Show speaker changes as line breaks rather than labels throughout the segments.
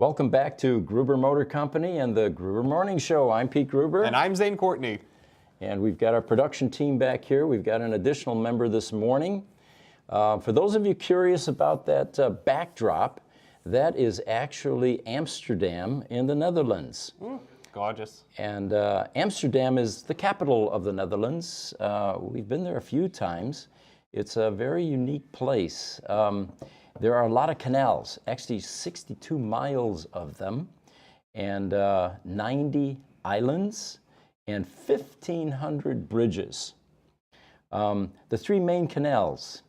Welcome back to Gruber Motor Company and the Gruber Morning Show. I'm Pete Gruber.
And I'm Zane Courtney.
And we've got our production team back here. We've got an additional member this morning. For those of you curious about that backdrop, that is actually Amsterdam in the Netherlands.
Gorgeous.
And Amsterdam is the capital of the Netherlands. We've been there a few times. It's a very unique place. There are a lot of canals, actually 62 miles of them, and 90 islands, and 1,500 bridges. The three main canals,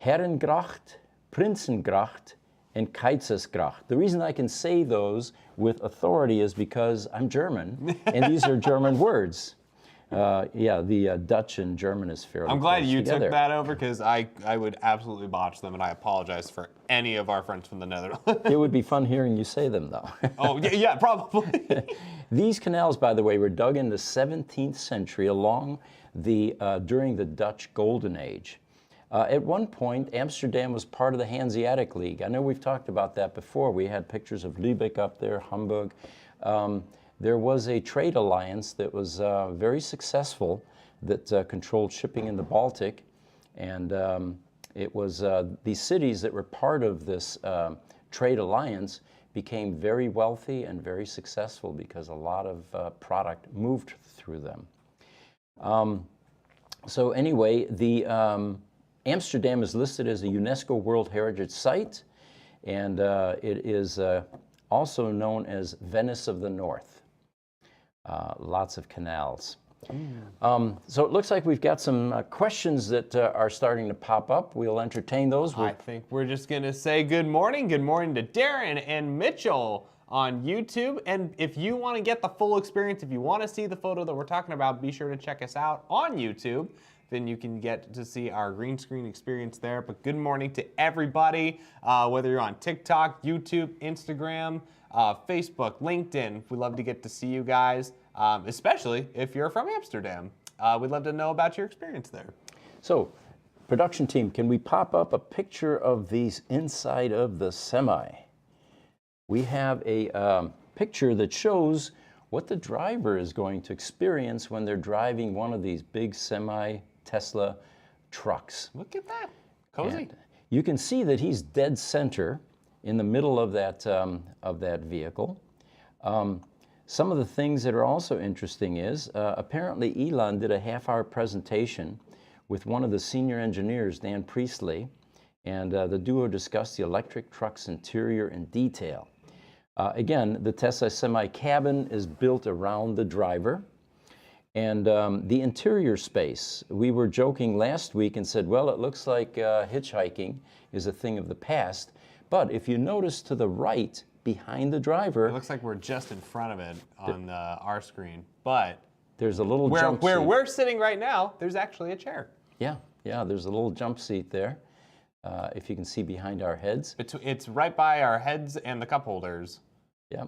Herengracht, Prinsengracht, and Keizersgracht. The reason I can say those with authority is because I'm German, and these are German words. The Dutch and German is fairly
I'm glad
close
you
together.
took that over because I would absolutely botch them, and I apologize for any of our friends from the Netherlands.
It would be fun hearing you say them, though.
Oh, yeah, probably.
These canals, by the way, were dug in the 17th century along during the Dutch Golden Age. At one point, Amsterdam was part of the Hanseatic League. I know we've talked about that before. We had pictures of Lübeck up there, Hamburg. There was a trade alliance that was very successful that controlled shipping in the Baltic. And it was these cities that were part of this trade alliance became very wealthy and very successful because a lot of product moved through them. So anyway, Amsterdam is listed as a UNESCO World Heritage Site, and it is also known as Venice of the North. Lots of canals. So it looks like we've got some questions that are starting to pop up. We'll entertain those.
I think we're just going to say good morning. Good morning to Darren and Mitchell on YouTube. And if you want to get the full experience, if you want to see the photo that we're talking about, be sure to check us out on YouTube. Then you can get to see our green screen experience there. But good morning to everybody, whether you're on TikTok, YouTube, Instagram, Facebook, LinkedIn. We'd love to get to see you guys, especially if you're from Amsterdam. We'd love to know about your experience there.
So, production team, can we pop up a picture of these inside of the semi? We have a picture that shows what the driver is going to experience when they're driving one of these big semi Tesla trucks.
Look at that. Cozy.
And you can see that he's dead center in the middle of that vehicle. Some of the things that are also interesting is apparently Elon did a half-hour presentation with one of the senior engineers, Dan Priestley, and the duo discussed the electric truck's interior in detail. Again, the Tesla Semi cabin is built around the driver. And the interior space, we were joking last week and said, well, it looks like hitchhiking is a thing of the past. But if you notice to the right, behind the driver,
it looks like we're just in front of it on our screen. But
there's a little jump seat.
Where we're sitting right now, there's actually a chair.
Yeah, there's a little jump seat there, if you can see behind our heads.
It's right by our heads and the cup holders.
Yeah.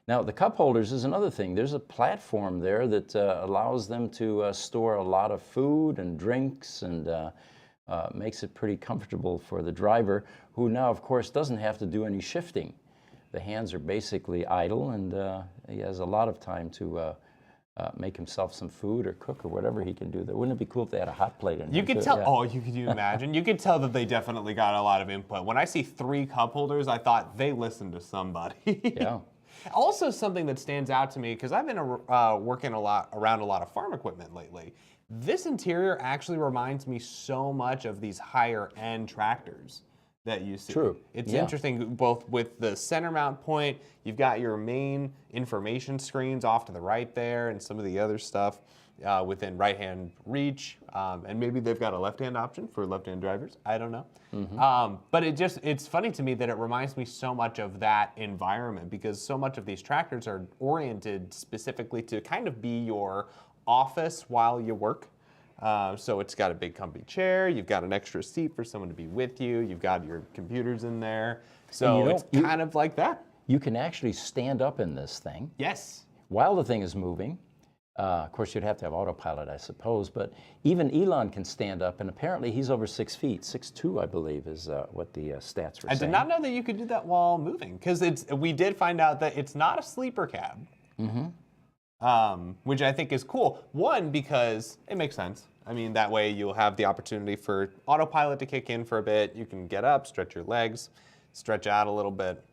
Now, the cup holders is another thing. There's a platform there that allows them to store a lot of food and drinks and makes it pretty comfortable for the driver, who now, of course, doesn't have to do any shifting. The hands are basically idle, and he has a lot of time to make himself some food or cook or whatever he can do there. Wouldn't it be cool if they had a hot plate in here?
You could
too?
tell,
Yeah.
oh, could you imagine? You could tell that they definitely got a lot of input. When I see 3 cup holders, I thought they listened to somebody.
Yeah.
Also, something that stands out to me, because I've been working around a lot of farm equipment lately, this interior actually reminds me so much of these higher end tractors that you see.
True.
It's
Yeah.
interesting, both with the center mount point, you've got your main information screens off to the right there, and some of the other stuff within right-hand reach, and maybe they've got a left-hand option for left-hand drivers. I don't know. But it's funny to me that it reminds me so much of that environment, because so much of these tractors are oriented specifically to kind of be your office while you work. So it's got a big comfy chair, you've got an extra seat for someone to be with you, you've got your computers in there. So it's kind of like that.
You can actually stand up in this thing.
Yes.
While the thing is moving. Of course, you'd have to have autopilot, I suppose, but even Elon can stand up, and apparently he's over 6 feet. 6'2", I believe, is what the stats were saying.
I did not know that you could do that while moving, because we did find out that it's not a sleeper cab, which I think is cool. One, because it makes sense. I mean, that way you'll have the opportunity for autopilot to kick in for a bit. You can get up, stretch your legs, stretch out a little bit,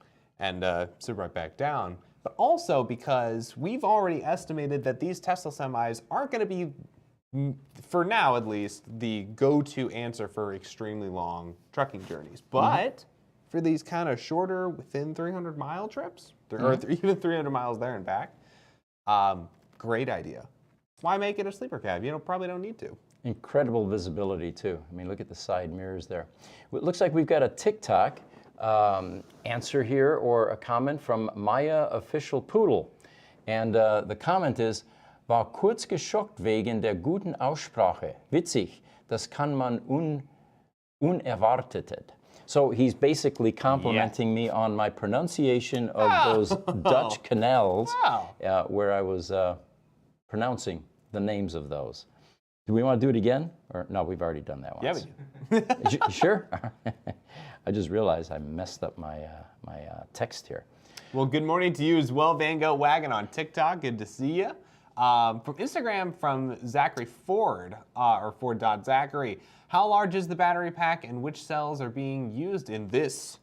and sit right back down. But also because we've already estimated that these Tesla semis aren't going to be, for now at least, the go-to answer for extremely long trucking journeys. But for these kind of shorter, within 300-mile trips, or even 300 miles there and back, great idea. Why make it a sleeper cab? You probably don't need to.
Incredible visibility, too. I mean, look at the side mirrors there. It looks like we've got a TikTok answer here, or a comment from Maya Official Poodle. And the comment is, war kurz geschockt wegen der guten Aussprache. Witzig, das kann man unerwartet. So he's basically complimenting me on my pronunciation of those Dutch canals, where I was pronouncing the names of those. Do we want to do it again? Or no, we've already done that once.
Yeah, we do.
Sure? I just realized I messed up my text here.
Well, good morning to you as well, Van Gogh Wagon on TikTok. Good to see you. From Instagram, from Zachary Ford, or Ford.Zachary. How large is the battery pack, and which cells are being used in this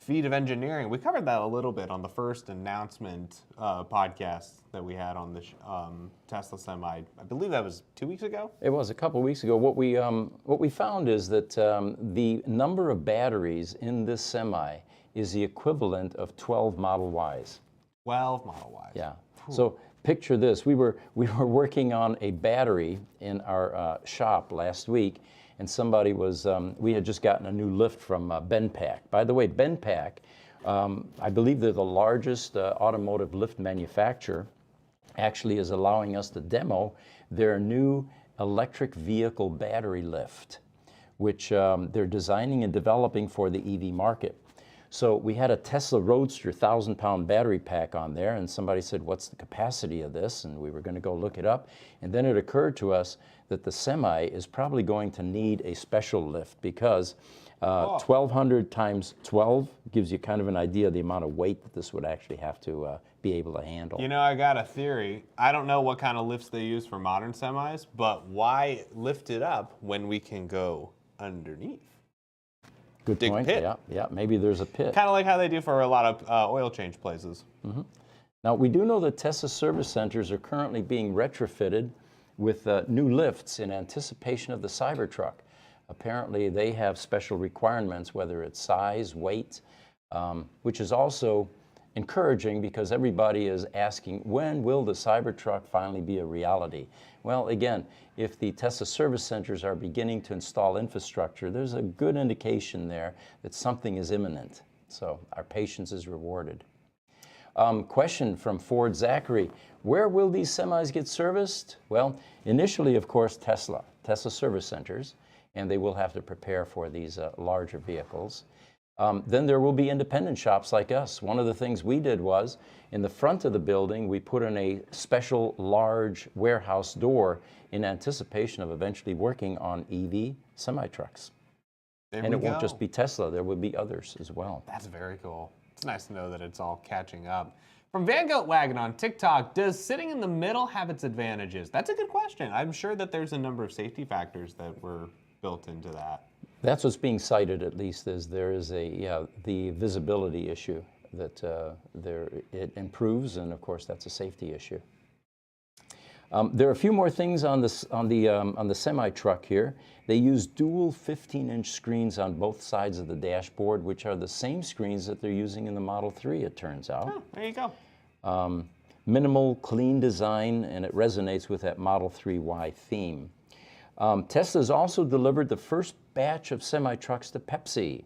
feat of engineering? We covered that a little bit on the first announcement podcast that we had on the Tesla Semi. I believe that was 2 weeks ago.
It was a couple of weeks ago. What we found is that the number of batteries in this Semi is the equivalent of 12 Model Ys.
12 Model Ys.
Yeah. So picture this: we were working on a battery in our shop last week, and somebody was, we had just gotten a new lift from BendPak. By the way, BendPak, I believe they're the largest automotive lift manufacturer, actually is allowing us to demo their new electric vehicle battery lift, which they're designing and developing for the EV market. So we had a Tesla Roadster 1,000-pound battery pack on there, and somebody said, what's the capacity of this? And we were going to go look it up. And then it occurred to us that the Semi is probably going to need a special lift, because 1,200 times 12 gives you kind of an idea of the amount of weight that this would actually have to be able to handle.
You know, I got a theory. I don't know what kind of lifts they use for modern semis, but why lift it up when we can go underneath?
Good
Dig
point.
pit.
Yeah, maybe there's a pit.
Kind of like how they do for a lot of oil change places.
Now, we do know that Tesla service centers are currently being retrofitted with new lifts in anticipation of the Cybertruck. Apparently, they have special requirements, whether it's size, weight, which is also encouraging, because everybody is asking, when will the Cybertruck finally be a reality? Well, again, if the Tesla service centers are beginning to install infrastructure, there's a good indication there that something is imminent. So our patience is rewarded. Question from Ford Zachary: where will these semis get serviced? Well, initially, of course, Tesla service centers, and they will have to prepare for these larger vehicles. Then there will be independent shops like us. One of the things we did was, in the front of the building, we put in a special large warehouse door in anticipation of eventually working on EV semi-trucks. And it won't just be Tesla, there will be others as well.
That's very cool. It's nice to know that it's all catching up. From Van Gogh Wagon on TikTok, does sitting in the middle have its advantages? That's a good question. I'm sure that there's a number of safety factors that were built into that.
That's what's being cited, at least, is there is the visibility issue that it improves, and of course that's a safety issue. There are a few more things on the semi-truck here. They use dual 15-inch screens on both sides of the dashboard, which are the same screens that they're using in the Model 3, it turns out.
Oh, there you go.
Minimal, clean design, and it resonates with that Model 3Y theme. Tesla's also delivered the first batch of semi-trucks to Pepsi,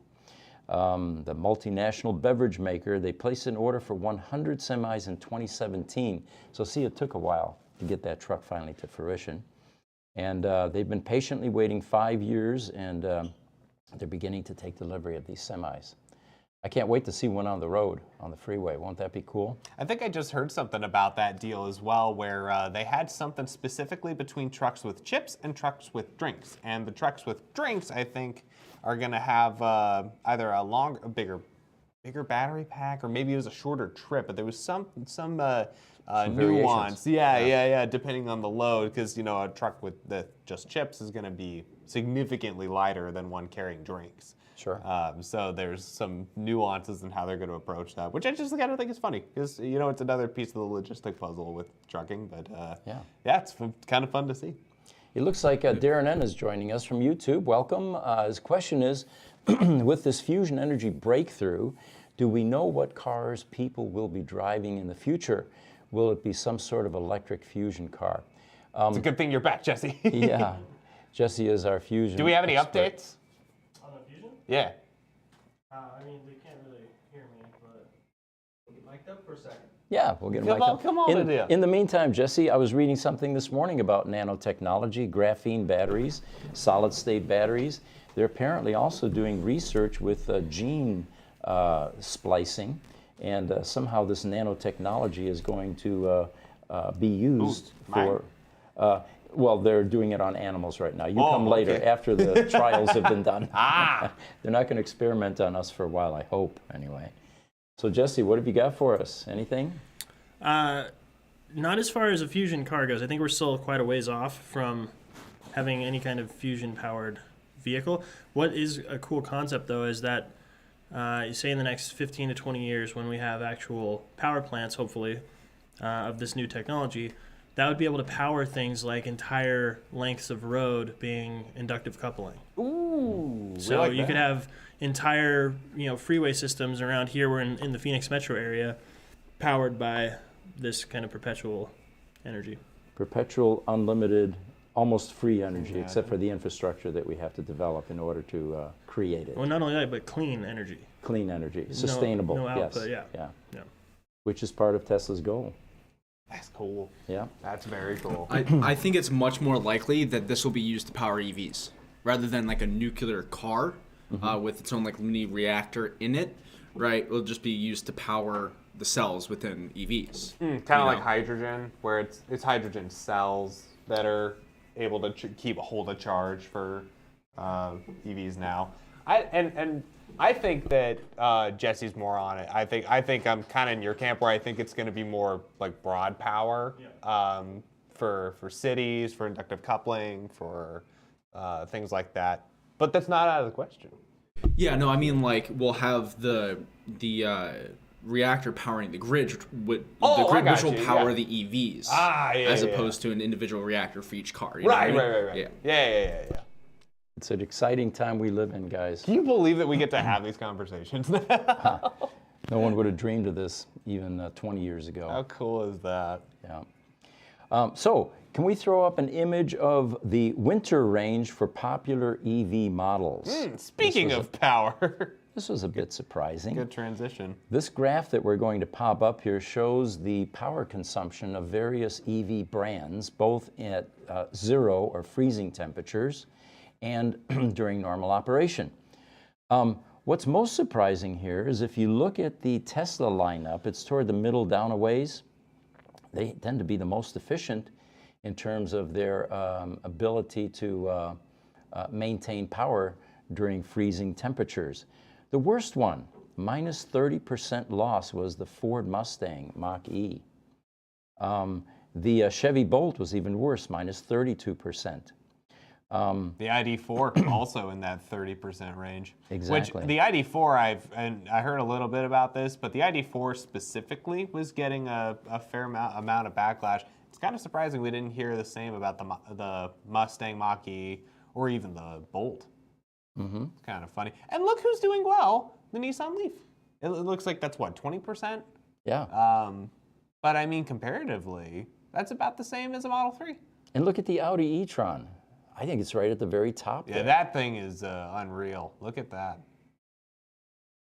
the multinational beverage maker. They placed an order for 100 semis in 2017. So see, it took a while to get that truck finally to fruition. And they've been patiently waiting 5 years, and they're beginning to take delivery of these semis. I can't wait to see one on the road, on the freeway. Won't that be cool?
I think I just heard something about that deal as well, where they had something specifically between trucks with chips and trucks with drinks. And the trucks with drinks, I think, are going to have either a bigger battery pack, or maybe it was a shorter trip. But there was some nuance. Yeah, depending on the load, because a truck with just chips is going to be significantly lighter than one carrying drinks.
Sure.
So there's some nuances in how they're going to approach that, which I just kind of think is funny, because it's another piece of the logistic puzzle with trucking. But yeah, it's kind of fun to see.
It looks like Darren N is joining us from YouTube. Welcome. His question is, with this fusion energy breakthrough, do we know what cars people will be driving in the future? Will it be some sort of electric fusion car?
It's a good thing you're back, Jesse.
Yeah, Jesse is our fusion
Do we have any
expert.
updates?
On the Fusion?
Yeah.
I mean, they can't really hear me, but we'll get mic'd up for a second.
Yeah, we'll get
Come
Mike
on,
up.
come on, Lydia.
In the meantime, Jesse, I was reading something this morning about nanotechnology, graphene batteries, solid-state batteries. They're apparently also doing research with gene splicing, and somehow this nanotechnology is going to be used for... well, they're doing it on animals right now. You come later,
okay.
after the trials have been done. They're not going to experiment on us for a while, I hope, anyway. So, Jesse, what have you got for us? Anything?
Not as far as a Fusion car goes. I think we're still quite a ways off from having any kind of Fusion-powered vehicle. What is a cool concept, though, is that you say in the next 15 to 20 years, when we have actual power plants, hopefully, of this new technology, that would be able to power things like entire lengths of road being inductive coupling.
Ooh.
So
like
you
that.
could have entire freeway systems around here. We're in the Phoenix metro area, powered by this kind of perpetual energy.
Perpetual, unlimited, almost free energy, except for the infrastructure that we have to develop in order to create it.
Well, not only that, but clean energy.
Clean energy, sustainable.
no output,
yes.
yeah.
Which is part of Tesla's goal.
That's cool.
Yeah.
That's very cool.
I think it's much more likely that this will be used to power EVs rather than like a nuclear car with its own like mini reactor in it, right? It'll just be used to power the cells within EVs.
Kind of like hydrogen, where it's hydrogen cells that are able to keep a hold of charge for EVs now. I think that Jesse's more on it. I think I'm kind of in your camp, where I think it's going to be more like broad power for cities, for inductive coupling, for things like that. But that's not out of the question.
Yeah, no, I mean like we'll have the reactor powering the grid, the grid which will power the EVs, as opposed to an individual reactor for each car. You know what I mean?
Yeah.
It's an exciting time we live in, guys.
Can you believe that we get to have these conversations now?
No one would have dreamed of this even 20 years ago.
How cool is that?
Yeah. So, can we throw up an image of the winter range for popular EV models?
Speaking of power.
This was a bit surprising.
Good transition.
This graph that we're going to pop up here shows the power consumption of various EV brands, both at 0 or freezing temperatures and during normal operation. What's most surprising here is if you look at the Tesla lineup, it's toward the middle down a ways. They tend to be the most efficient in terms of their ability to maintain power during freezing temperatures. The worst one, minus 30% loss, was the Ford Mustang Mach-E. The Chevy Bolt was even worse, minus 32%.
The ID4 also in that 30% range.
Exactly.
Which the ID4, I heard a little bit about this, but the ID4 specifically was getting a fair amount of backlash. It's kind of surprising we didn't hear the same about the Mustang Mach-E or even the Bolt.
Mm-hmm.
It's kind of funny. And look who's doing well, the Nissan Leaf. It looks like that's what, 20%?
Yeah.
But I mean, comparatively, that's about the same as a Model 3.
And look at the Audi e-tron. I think it's right at the very top
Yeah,
there.
that thing is unreal. Look at that.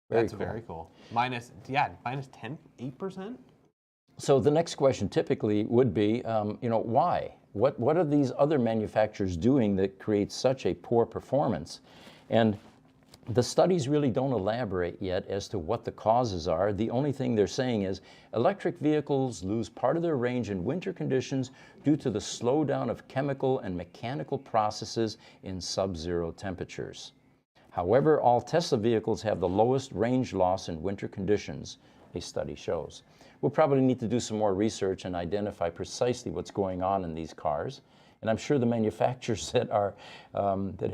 That's very cool. Minus 8%?
So the next question typically would be, why? What are these other manufacturers doing that creates such a poor performance? And The studies really don't elaborate yet as to what the causes are. The only thing they're saying is electric vehicles lose part of their range in winter conditions due to the slowdown of chemical and mechanical processes in sub-zero temperatures. However, all Tesla vehicles have the lowest range loss in winter conditions, a study shows. We'll probably need to do some more research and identify precisely what's going on in these cars. And I'm sure the manufacturers that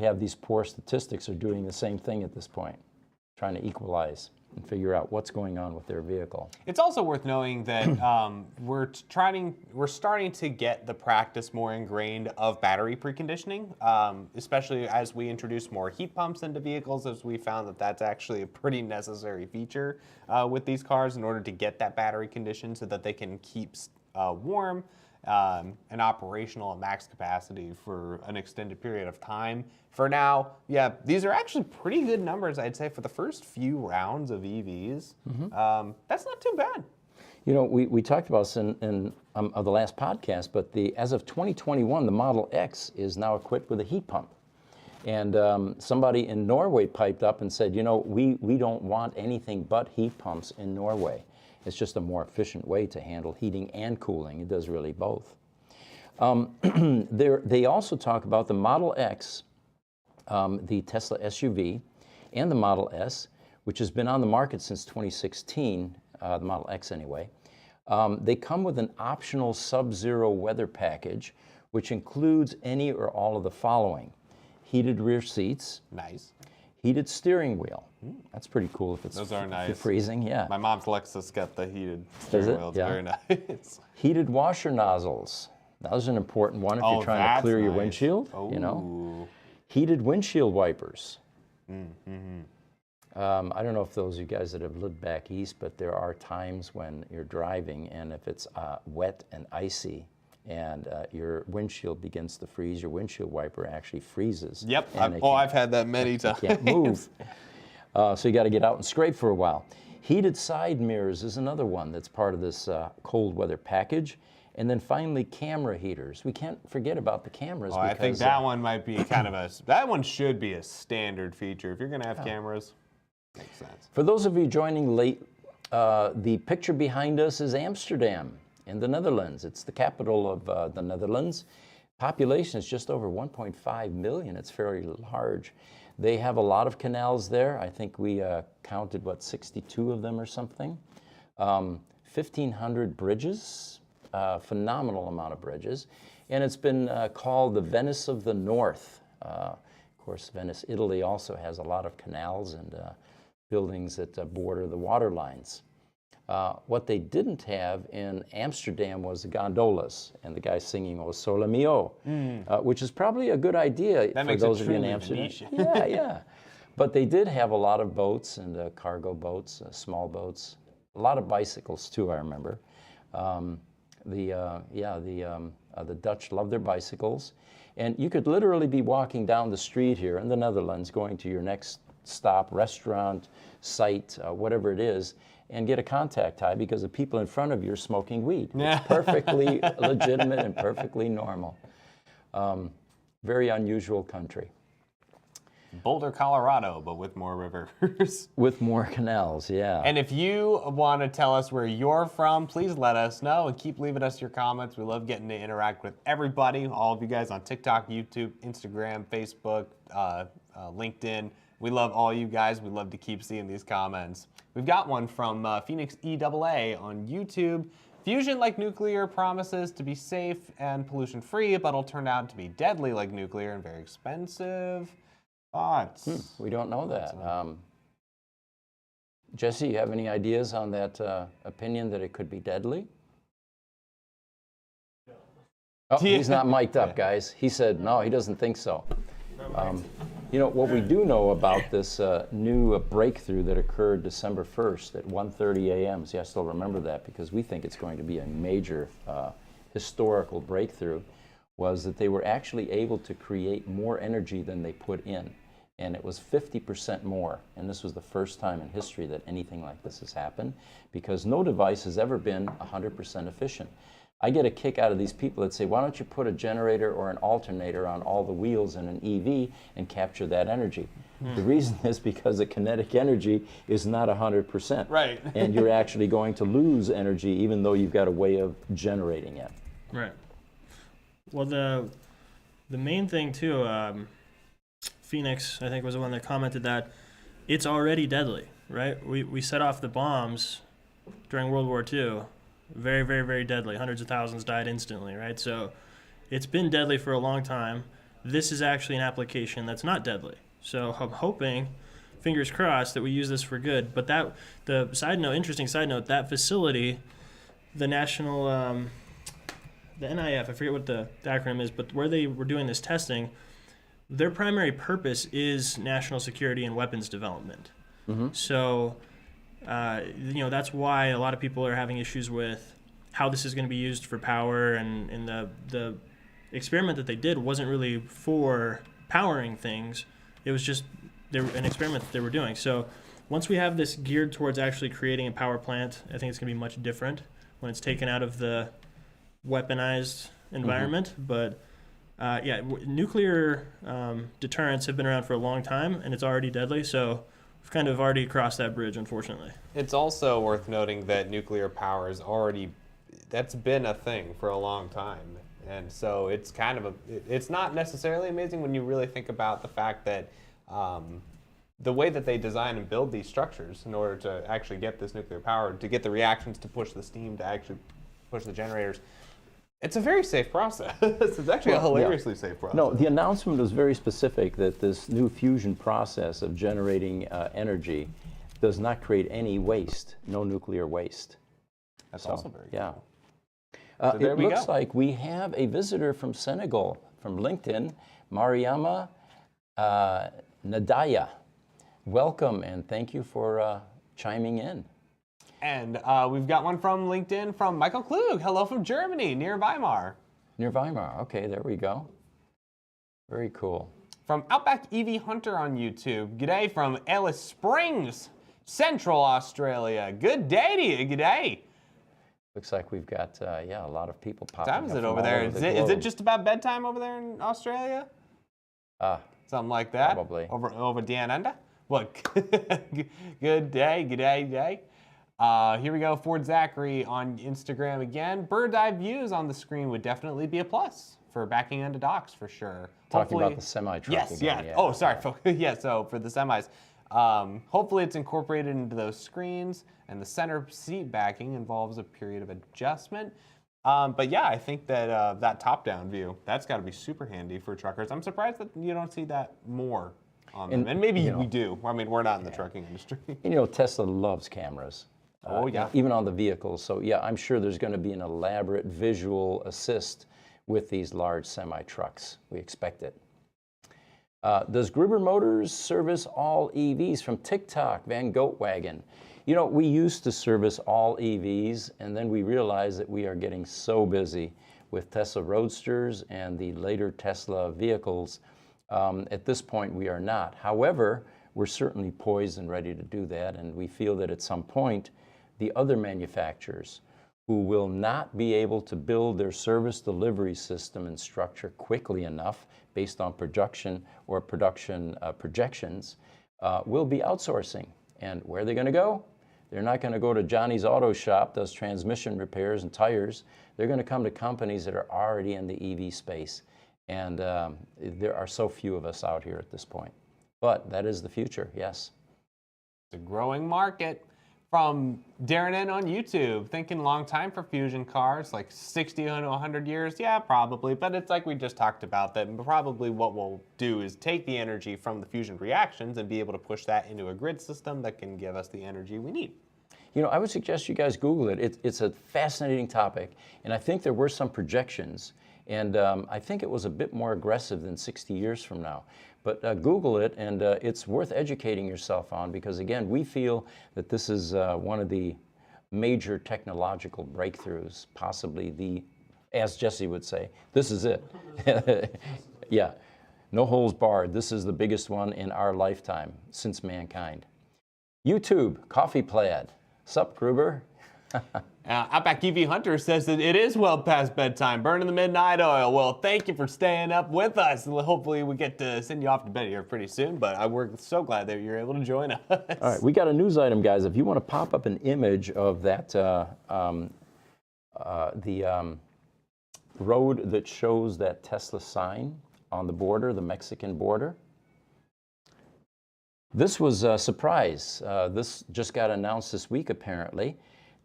have these poor statistics are doing the same thing at this point, trying to equalize and figure out what's going on with their vehicle.
It's also worth knowing that we're starting to get the practice more ingrained of battery preconditioning, especially as we introduce more heat pumps into vehicles, as we found that that's actually a pretty necessary feature with these cars in order to get that battery condition so that they can keep warm and operational at max capacity for an extended period of time. For now, yeah, these are actually pretty good numbers, I'd say, for the first few rounds of EVs. That's not too bad.
You know, we talked about this in the last podcast, but as of 2021, the Model X is now equipped with a heat pump. And somebody in Norway piped up and said, you know, we don't want anything but heat pumps in Norway. It's just a more efficient way to handle heating and cooling. It does really both. They also talk about the Model X, the Tesla SUV, and the Model S, which has been on the market since 2016, the Model X anyway. They come with an optional Subzero weather package, which includes any or all of the following: heated rear seats,
Nice.
heated steering wheel. That's pretty cool if it's
Those are
if
nice.
you're freezing, yeah.
My mom's Lexus got the heated
Does
steering
it?
wheel. It's
Yeah.
very nice.
Heated washer nozzles. That was an important one if
Oh,
you're trying to
that's
clear your
nice.
windshield, you know. Heated windshield wipers. I don't know if those of you guys that have lived back east, but there are times when you're driving and if it's wet and icy and your windshield begins to freeze, your windshield wiper actually freezes.
Yep.
and
I've had that many times.
can't move. So you got to get out and scrape for a while. Heated side mirrors is another one that's part of this cold weather package. And then finally, camera heaters. We can't forget about the cameras.
Oh, I think that one might be kind of that one should be a standard feature. If you're going to have cameras, makes sense.
For those of you joining late, the picture behind us is Amsterdam in the Netherlands. It's the capital of the Netherlands. Population is just over 1.5 million. It's fairly large. They have a lot of canals there. I think we counted, 62 of them or something. 1,500 bridges, phenomenal amount of bridges. And it's been called the Venice of the North. Of course, Venice, Italy also has a lot of canals and buildings that border the water lines. What they didn't have in Amsterdam was the gondolas, and the guy singing "O Sole Mio," which is probably a good idea for those of you in Amsterdam. Yeah, yeah. But they did have a lot of boats and cargo boats, small boats, a lot of bicycles too. I remember. The Dutch love their bicycles, and you could literally be walking down the street here in the Netherlands, going to your next stop, restaurant, site, whatever it is, and get a contact high because the people in front of you are smoking weed. It's perfectly legitimate and perfectly normal. Very unusual country.
Boulder, Colorado, but with more rivers.
With more canals, yeah.
And if you want to tell us where you're from, please let us know and keep leaving us your comments. We love getting to interact with everybody, all of you guys on TikTok, YouTube, Instagram, Facebook, LinkedIn. We love all you guys. We love to keep seeing these comments. We've got one from Phoenix EAA on YouTube. Fusion like nuclear promises to be safe and pollution-free, but it'll turn out to be deadly like nuclear and very expensive. Thoughts?
We don't know that. Jesse, you have any ideas on that opinion that it could be deadly? Oh, he's not mic'd up, guys. He said, no, he doesn't think so. You know, what we do know about this new breakthrough that occurred December 1st at 1:30 a.m. See, I still remember that because we think it's going to be a major historical breakthrough, was that they were actually able to create more energy than they put in. And it was 50% more. And this was the first time in history that anything like this has happened, because no device has ever been 100% efficient. I get a kick out of these people that say, why don't you put a generator or an alternator on all the wheels in an EV and capture that energy? The reason is because the kinetic energy is not 100%.
Right.
And you're actually going to lose energy even though you've got a way of generating it.
Right. Well, the main thing too, Phoenix, I think, was the one that commented that it's already deadly, right? We set off the bombs during World War II. Very, very, very deadly. Hundreds of thousands died instantly, right? So it's been deadly for a long time. This is actually an application that's not deadly. So I'm hoping, fingers crossed, that we use this for good. But the side note, interesting side note, that facility, the national, the NIF, I forget what the acronym is, but where they were doing this testing, their primary purpose is national security and weapons development. So, that's why a lot of people are having issues with how this is going to be used for power, and the experiment that they did wasn't really for powering things. It was just an experiment that they were doing. So once we have this geared towards actually creating a power plant, I think it's going to be much different when it's taken out of the weaponized environment. But nuclear deterrents have been around for a long time, and it's already deadly. So we've kind of already crossed that bridge, unfortunately.
It's also worth noting that nuclear power that's been a thing for a long time. And so it's kind of it's not necessarily amazing when you really think about the fact that the way that they design and build these structures in order to actually get this nuclear power, to get the reactions to push the steam, to actually push the generators, it's a very safe process. It's actually a hilariously safe process.
No, the announcement was very specific that this new fusion process of generating energy does not create any waste, no nuclear waste.
That's also very
yeah.
cool. So there
It
we
looks
go.
like we have a visitor from Senegal, from LinkedIn, Mariama Nadaya. Welcome, and thank you for chiming in.
And we've got one from LinkedIn from Michael Klug. Hello from Germany, near Weimar.
Near Weimar. Okay, there we go. Very cool.
From Outback EV Hunter on YouTube. G'day from Alice Springs, Central Australia. Good day to you. G'day.
Looks like we've got, a lot of people
What
popping
time is
up
it
from
over
all
there?
over the
Is it
globe.
just about bedtime over there in Australia? Something like that?
Probably.
Over down under? What? Good day. Here we go, Ford Zachary on Instagram again. Bird eye views on the screen would definitely be a plus for backing into docks for sure.
Talking about the semi-truck
Yes,
again.
yeah. Oh, sorry. Yeah, so for the semis. Hopefully it's incorporated into those screens, and the center seat backing involves a period of adjustment. But yeah, I think that that top-down view, that's got to be super handy for truckers. I'm surprised that you don't see that more on them. And maybe we do. I mean, we're not in the trucking industry.
Tesla loves cameras.
Oh, yeah.
Even on the vehicles. So yeah, I'm sure there's going to be an elaborate visual assist with these large semi-trucks. We expect it. Does Gruber Motors service all EVs? From TikTok, Van Goatwagon. We used to service all EVs, and then we realized that we are getting so busy with Tesla Roadsters and the later Tesla vehicles. At this point, we are not. However, we're certainly poised and ready to do that, and we feel that at some point, the other manufacturers who will not be able to build their service delivery system and structure quickly enough based on production projections will be outsourcing. And where are they going to go? They're not going to go to Johnny's Auto Shop, does transmission repairs and tires. They're going to come to companies that are already in the EV space. And there are so few of us out here at this point. But that is the future, yes.
It's a growing market. From Darren N on YouTube, thinking long time for fusion cars, like 60 to 100 years? Yeah, probably. But it's like we just talked about, that probably what we'll do is take the energy from the fusion reactions and be able to push that into a grid system that can give us the energy we need.
I would suggest you guys Google it. It's a fascinating topic. And I think there were some projections. And I think it was a bit more aggressive than 60 years from now. But Google it, and it's worth educating yourself on, because, again, we feel that this is one of the major technological breakthroughs, possibly as Jesse would say, this is it. Yeah, no holes barred. This is the biggest one in our lifetime since mankind. YouTube, Coffee Plaid. Sup, Gruber?
Outback EV Hunter says that it is well past bedtime, burning the midnight oil. Well, thank you for staying up with us. Hopefully we get to send you off to bed here pretty soon, but we're so glad that you're able to join us.
All right, we got a news item, guys. If you want to pop up an image of that, road that shows that Tesla sign on the border, the Mexican border. This was a surprise. This just got announced this week, apparently.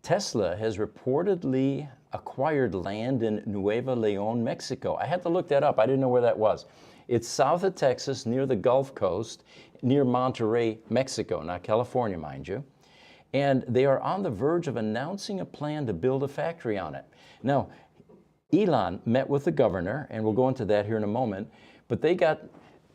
Tesla has reportedly acquired land in Nuevo Leon, Mexico. I had to look that up. I didn't know where that was. It's south of Texas, near the Gulf Coast, near Monterrey, Mexico, not California, mind you. And they are on the verge of announcing a plan to build a factory on it. Now, Elon met with the governor, and we'll go into that here in a moment, but they got,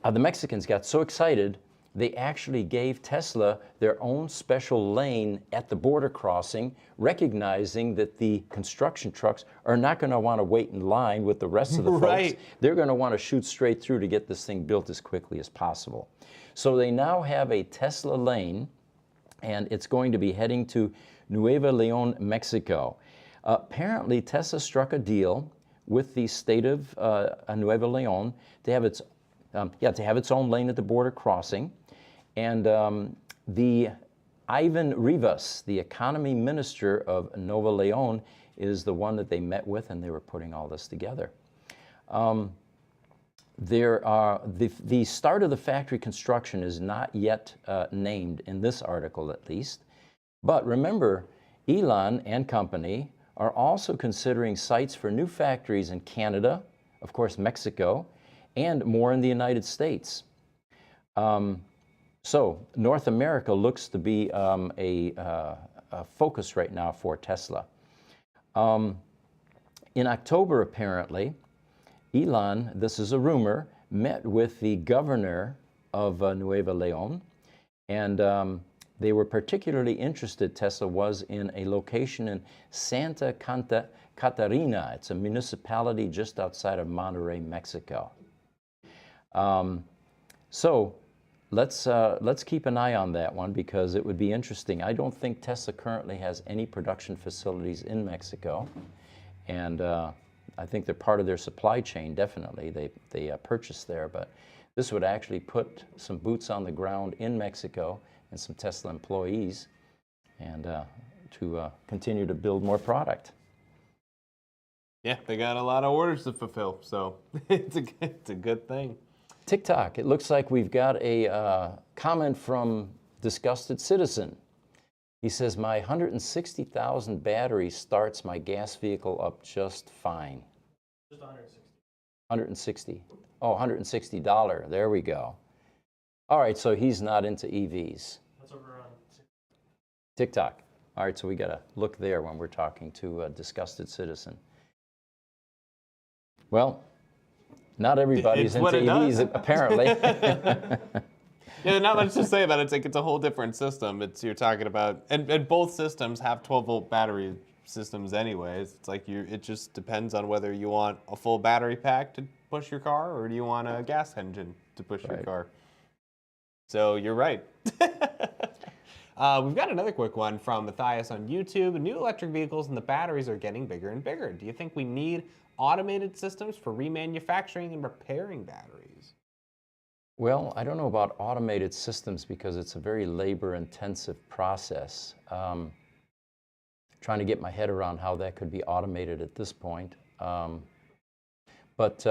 the Mexicans got so excited, they actually gave Tesla their own special lane at the border crossing, recognizing that the construction trucks are not going to want to wait in line with the rest of the folks. They're going to want to shoot straight through to get this thing built as quickly as possible. So they now have a Tesla lane, and it's going to be heading to Nuevo Leon, Mexico. Apparently, Tesla struck a deal with the state of Nuevo Leon to have its own lane at the border crossing. And the Ivan Rivas, the economy minister of Nuevo Leon, is the one that they met with, and they were putting all this together. The start of the factory construction is not yet named in this article, at least. But remember, Elon and company are also considering sites for new factories in Canada, of course, Mexico, and more in the United States. So North America looks to be a focus right now for Tesla. In October, apparently, Elon, this is a rumor, met with the governor of Nuevo Leon, and they were particularly interested, Tesla was, in a location in Santa Catarina. It's a municipality just outside of Monterrey, Mexico. So let's keep an eye on that one, because it would be interesting. I don't think Tesla currently has any production facilities in Mexico, and I think they're part of their supply chain, definitely. They purchase there, but this would actually put some boots on the ground in Mexico and some Tesla employees, and to continue to build more product.
Yeah, they got a lot of orders to fulfill, so it's a good thing.
TikTok, it looks like we've got a comment from Disgusted Citizen. He says, my 160,000 battery starts my gas vehicle up just fine.
Just 160.
160. Oh, $160. There we go. All right, so he's not into EVs.
That's over on
TikTok. All right, so we got to look there when we're talking to a Disgusted Citizen. Well, not everybody's into EVs, apparently.
Yeah, not much to say about it. It's a whole different system. You're talking about, and both systems have 12-volt battery systems anyways. It's like it just depends on whether you want a full battery pack to push your car, or do you want a gas engine to push your car. So you're right. We've got another quick one from Matthias on YouTube. New electric vehicles and the batteries are getting bigger and bigger. Do you think we need automated systems for remanufacturing and repairing batteries?
Well, I don't know about automated systems, because it's a very labor-intensive process. Trying to get my head around how that could be automated at this point. But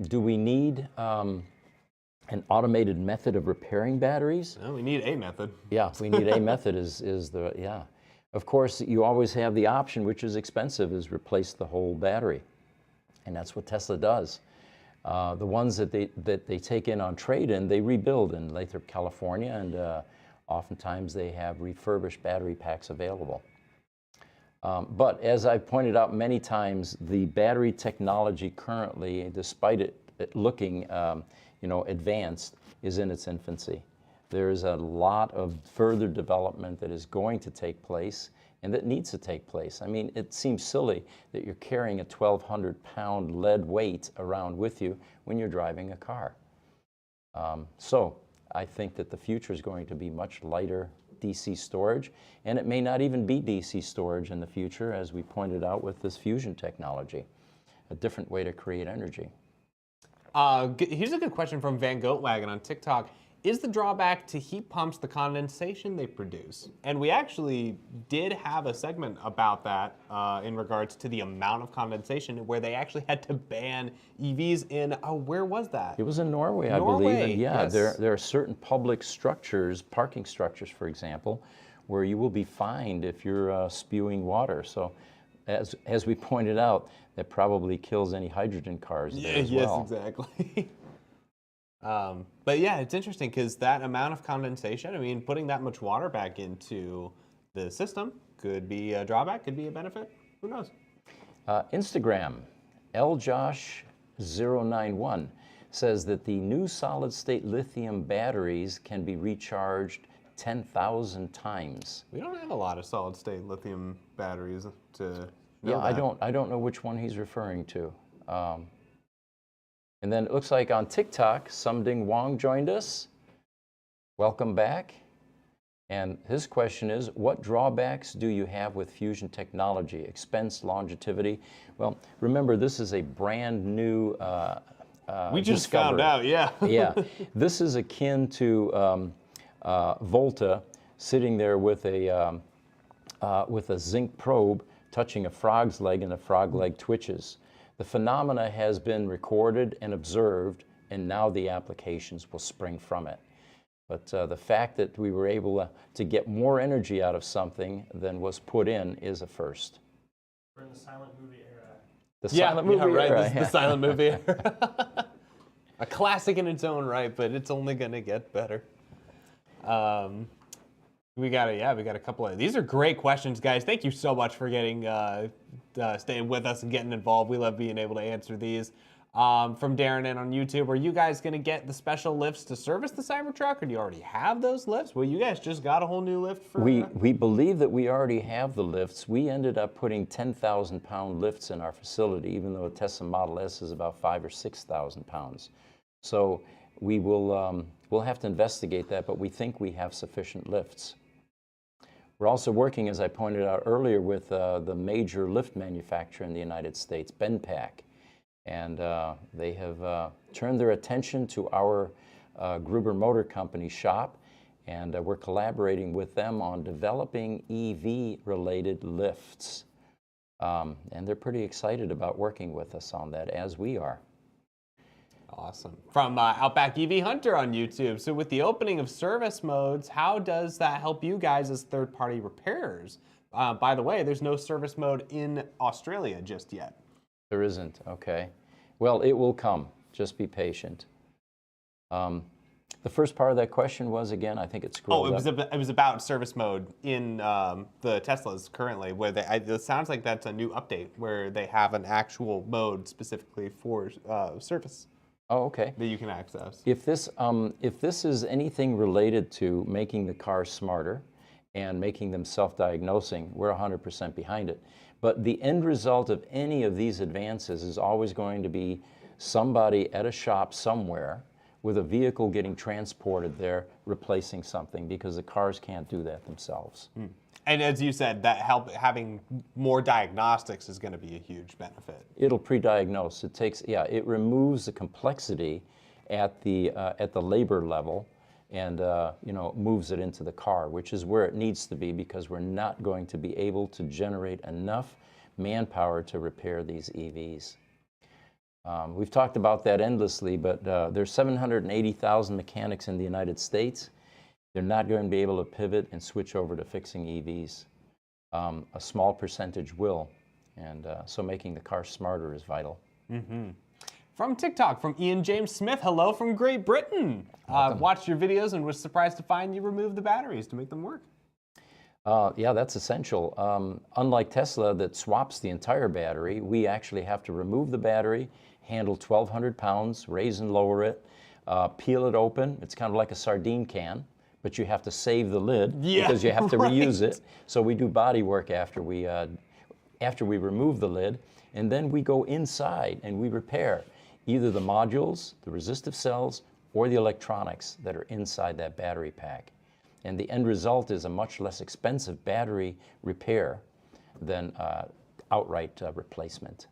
do we need an automated method of repairing batteries?
No, we need a method.
Yeah, we need a method yeah. Of course, you always have the option, which is expensive, is replace the whole battery. And that's what Tesla does. The ones that they take in on trade-in, they rebuild in Lathrop, California, and oftentimes they have refurbished battery packs available. But as I've pointed out many times, the battery technology currently, despite it looking advanced, is in its infancy. There is a lot of further development that is going to take place and that needs to take place. I mean, it seems silly that you're carrying a 1,200-pound lead weight around with you when you're driving a car. So I think that the future is going to be much lighter DC storage, and it may not even be DC storage in the future, as we pointed out with this fusion technology, a different way to create energy.
Here's a good question from Van Goatwagon on TikTok. Is the drawback to heat pumps the condensation they produce? And we actually did have a segment about that in regards to the amount of condensation, where they actually had to ban EVs in, where was that?
It was in Norway, I believe. And yeah,
yes.
there are certain public structures, parking structures, for example, where you will be fined if you're spewing water. So as we pointed out, that probably kills any hydrogen cars there as well.
Yes, exactly. But yeah, it's interesting because that amount of condensation, I mean, putting that much water back into the system could be a drawback, could be a benefit. Who knows?
Instagram, ljosh091 says that the new solid-state lithium batteries can be recharged 10,000 times.
We don't have a lot of solid-state lithium batteries to know
Yeah,
that.
I don't know which one he's referring to. And then it looks like on TikTok, Sumding Wong joined us. Welcome back. And his question is, what drawbacks do you have with fusion technology? Expense, longevity? Well, remember, this is a brand new
We just
discovery.
found out, yeah.
Yeah, this is akin to Volta sitting there with a zinc probe touching a frog's leg, and the frog leg twitches. The phenomena has been recorded and observed, and now the applications will spring from it. But the fact that we were able to get more energy out of something than was put in is a first.
We're in the silent movie era.
The silent movie
right.
era.
This is the silent movie era. A classic in its own right, but it's only going to get better. We got a couple of these are great questions, guys. Thank you so much for getting staying with us and getting involved. We love being able to answer these. From Darren in on YouTube, are you guys going to get the special lifts to service the Cybertruck, or do you already have those lifts? Well, you guys just got a whole new lift for.
We believe that we already have the lifts. We ended up putting 10,000-pound lifts in our facility, even though a Tesla Model S is about 5,000 or 6,000 pounds. So we will we'll have to investigate that, but we think we have sufficient lifts. We're also working, as I pointed out earlier, with the major lift manufacturer in the United States, BendPak. And they have turned their attention to our Gruber Motor Company shop, and we're collaborating with them on developing EV-related lifts. And they're pretty excited about working with us on that, as we are.
Awesome. From Outback EV Hunter on YouTube. So with the opening of service modes, how does that help you guys as third-party repairers? By the way, there's no service mode in Australia just yet.
There isn't, okay. Well, it will come. Just be patient. The first part of that question was, again, I think it's scrolled up.
It was about service mode in the Teslas currently, where it sounds like that's a new update where they have an actual mode specifically for service.
Oh, okay.
That you can access.
If this is anything related to making the cars smarter and making them self-diagnosing, we're 100% behind it. But the end result of any of these advances is always going to be somebody at a shop somewhere with a vehicle getting transported there, replacing something, because the cars can't do that themselves.
And as you said, that having more diagnostics is going to be a huge benefit.
It'll pre-diagnose. It takes, it removes the complexity at the labor level, and moves it into the car, which is where it needs to be, because we're not going to be able to generate enough manpower to repair these EVs. We've talked about that endlessly, but there's 780,000 mechanics in the United States. They're not going to be able to pivot and switch over to fixing EVs. A small percentage will, and so making the car smarter is vital.
Mm-hmm. From TikTok, from Ian James Smith, hello from Great Britain. Watched your videos and was surprised to find you removed the batteries to make them work.
Yeah, that's essential. Unlike Tesla that swaps the entire battery, we actually have to remove the battery, handle 1,200 pounds, raise and lower it, peel it open. It's kind of like a sardine can, but you have to save the lid because you have to reuse it. So we do body work after we remove the lid, and then we go inside and we repair either the modules, the resistive cells, or the electronics that are inside that battery pack. And the end result is a much less expensive battery repair than outright replacement.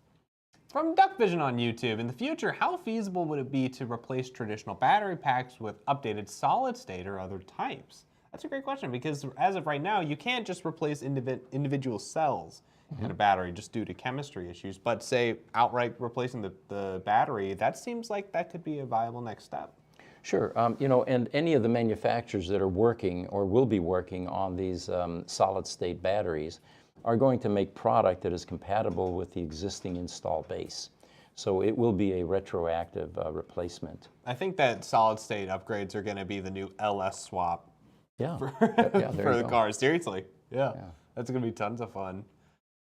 From Duck Vision on YouTube, in the future, how feasible would it be to replace traditional battery packs with updated solid state or other types? That's a great question, because as of right now, you can't just replace individual cells in a battery just due to chemistry issues. But say outright replacing the battery, that seems like that could be a viable next step.
Sure, and any of the manufacturers that are working or will be working on these solid-state batteries are going to make product that is compatible with the existing install base. So it will be a retroactive replacement.
I think that solid-state upgrades are going to be the new LS swap for the cars. Seriously, yeah. That's going to be tons of fun.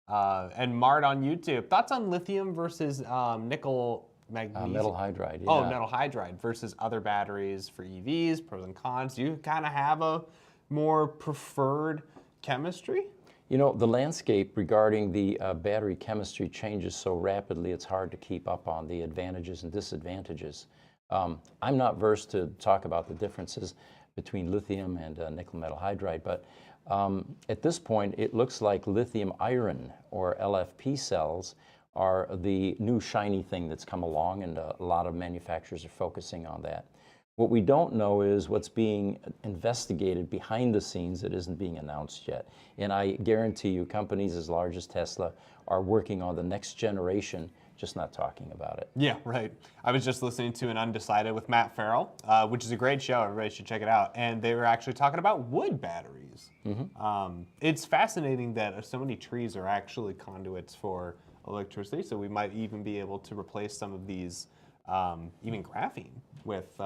And Mart on YouTube, thoughts on lithium versus nickel magnesium?
Metal hydride, yeah.
Oh, metal hydride versus other batteries for EVs, pros and cons. Do you kind of have a more preferred chemistry?
You know, the landscape regarding the battery chemistry changes so rapidly, it's hard to keep up on the advantages and disadvantages. I'm not versed to talk about the differences between lithium and nickel metal hydride, but at this point, it looks like lithium iron, or LFP cells, are the new shiny thing that's come along, and a lot of manufacturers are focusing on that. What we don't know is what's being investigated behind the scenes that isn't being announced yet. And I guarantee you, companies as large as Tesla are working on the next generation, just not talking about it.
Yeah, right. I was just listening to an Undecided with Matt Farrell, which is a great show. Everybody should check it out. And they were actually talking about wood batteries. It's fascinating that so many trees are actually conduits for electricity, so we might even be able to replace some of these, even graphene, with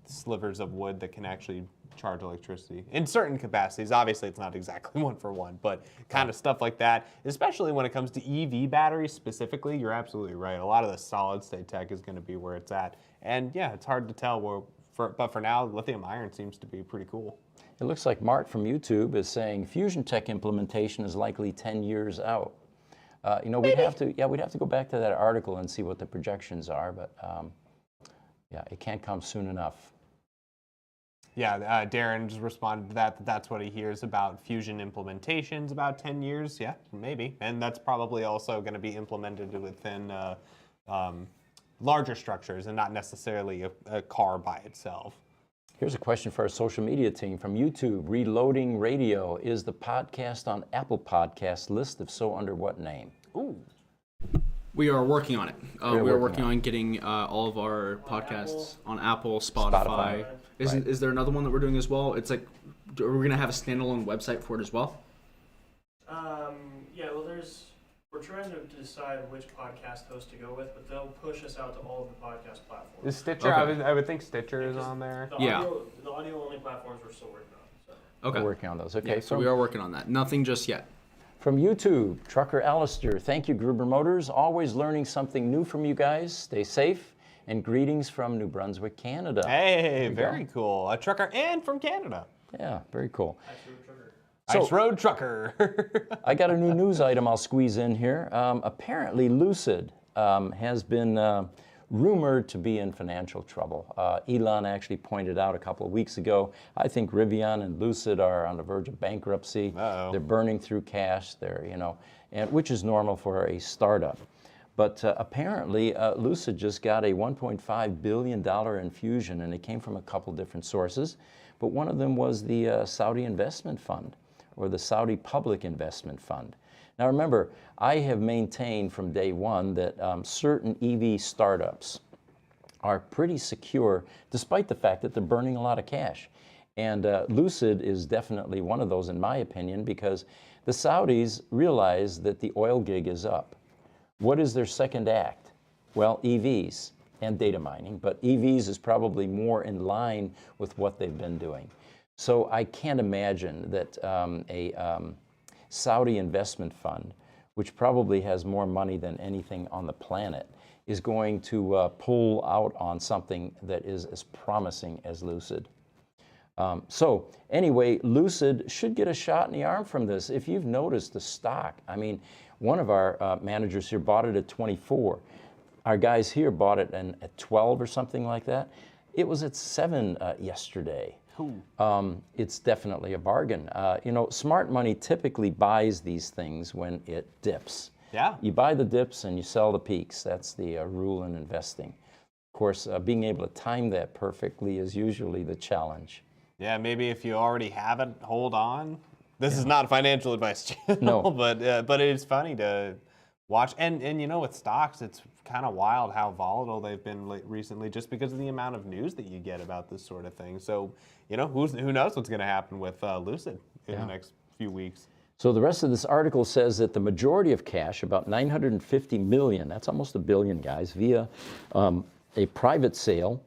slivers of wood that can actually charge electricity in certain capacities. Obviously, it's not exactly one for one, but kind of stuff like that, especially when it comes to EV batteries specifically. You're absolutely right. A lot of the solid state tech is going to be where it's at. And yeah, it's hard to tell, but for now, lithium iron seems to be pretty cool.
It looks like Mart from YouTube is saying fusion tech implementation is likely 10 years out. We'd have to go back to that article and see what the projections are, but yeah, it can't come soon enough.
Yeah, Darren just responded to that that's what he hears about fusion implementations, about 10 years. Yeah, maybe. And that's probably also going to be implemented within larger structures and not necessarily a car by itself.
Here's a question for our social media team from YouTube. Reloading Radio, is the podcast on Apple Podcasts list? If so, under what name?
Ooh.
We are working on it. We are working on getting all of our podcasts on Apple, Spotify. Is there another one that we're doing as well? It's like, are we going to have a standalone website for it as well?
Yeah, well, we're trying to decide which podcast host to go with, but they'll push us out to all of the podcast platforms.
Is Stitcher?
Okay.
I would think Stitcher is on there.
The audio-only platforms we're still working on. So.
Okay.
We're working on those. Okay.
Yeah, so we are working on that. Nothing just yet.
From YouTube, Trucker Alistair, thank you, Gruber Motors. Always learning something new from you guys. Stay safe, and greetings from New Brunswick, Canada.
Hey, very cool. A trucker and from Canada.
Yeah, very cool.
Ice Road Trucker.
I got a new news item I'll squeeze in here. Apparently, Lucid has been rumored to be in financial trouble. Elon actually pointed out a couple of weeks ago, I think Rivian and Lucid are on the verge of bankruptcy.
Uh-oh.
They're burning through cash. Which is normal for a startup. But apparently, Lucid just got a $1.5 billion infusion, and it came from a couple different sources. But one of them was the Saudi Investment Fund, or the Saudi Public Investment Fund. Now remember, I have maintained from day one that certain EV startups are pretty secure, despite the fact that they're burning a lot of cash. And Lucid is definitely one of those, in my opinion, because the Saudis realize that the oil gig is up. What is their second act? Well, EVs and data mining, but EVs is probably more in line with what they've been doing. So I can't imagine that a Saudi investment fund, which probably has more money than anything on the planet, is going to pull out on something that is as promising as Lucid. So anyway, Lucid should get a shot in the arm from this. If you've noticed the stock, I mean, one of our managers here bought it at 24. Our guys here bought it at 12 or something like that. It was at 7 yesterday. It's definitely a bargain. You know, smart money typically buys these things when it dips.
Yeah.
You buy the dips and you sell the peaks. That's the rule in investing. Of course, being able to time that perfectly is usually the challenge.
Yeah, maybe if you already have it, hold on. This is not financial advice channel,
No.
but it is funny to watch. And you know, with stocks, it's kind of wild how volatile they've been recently, just because of the amount of news that you get about this sort of thing. So, you know, who knows what's going to happen with Lucid in the next few weeks.
So the rest of this article says that the majority of cash, about 950 million, that's almost $1 billion, guys, via a private sale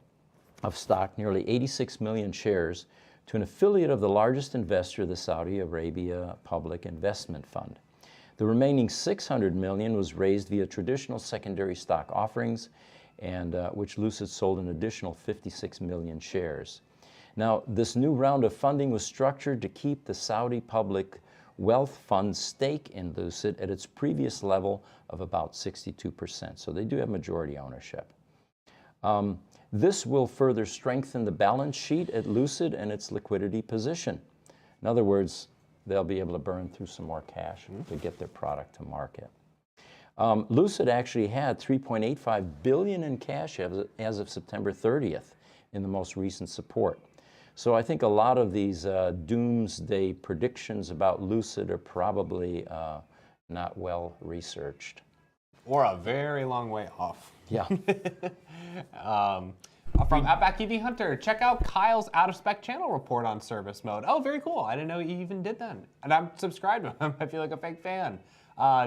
of stock, nearly 86 million shares, to an affiliate of the largest investor, the Saudi Arabia Public Investment Fund. The remaining 600 million was raised via traditional secondary stock offerings, and which Lucid sold an additional 56 million shares. Now, this new round of funding was structured to keep the Saudi Public Wealth Fund's stake in Lucid at its previous level of about 62%. So they do have majority ownership. This will further strengthen the balance sheet at Lucid and its liquidity position. In other words, they'll be able to burn through some more cash to get their product to market. Lucid actually had $3.85 billion in cash as of September 30th in the most recent support. So I think a lot of these doomsday predictions about Lucid are probably not well researched.
Or a very long way off.
Yeah.
From Outback EV Hunter, check out Kyle's out-of-spec channel report on service mode. Oh, very cool. I didn't know he even did that. And I'm subscribed to him. I feel like a fake fan.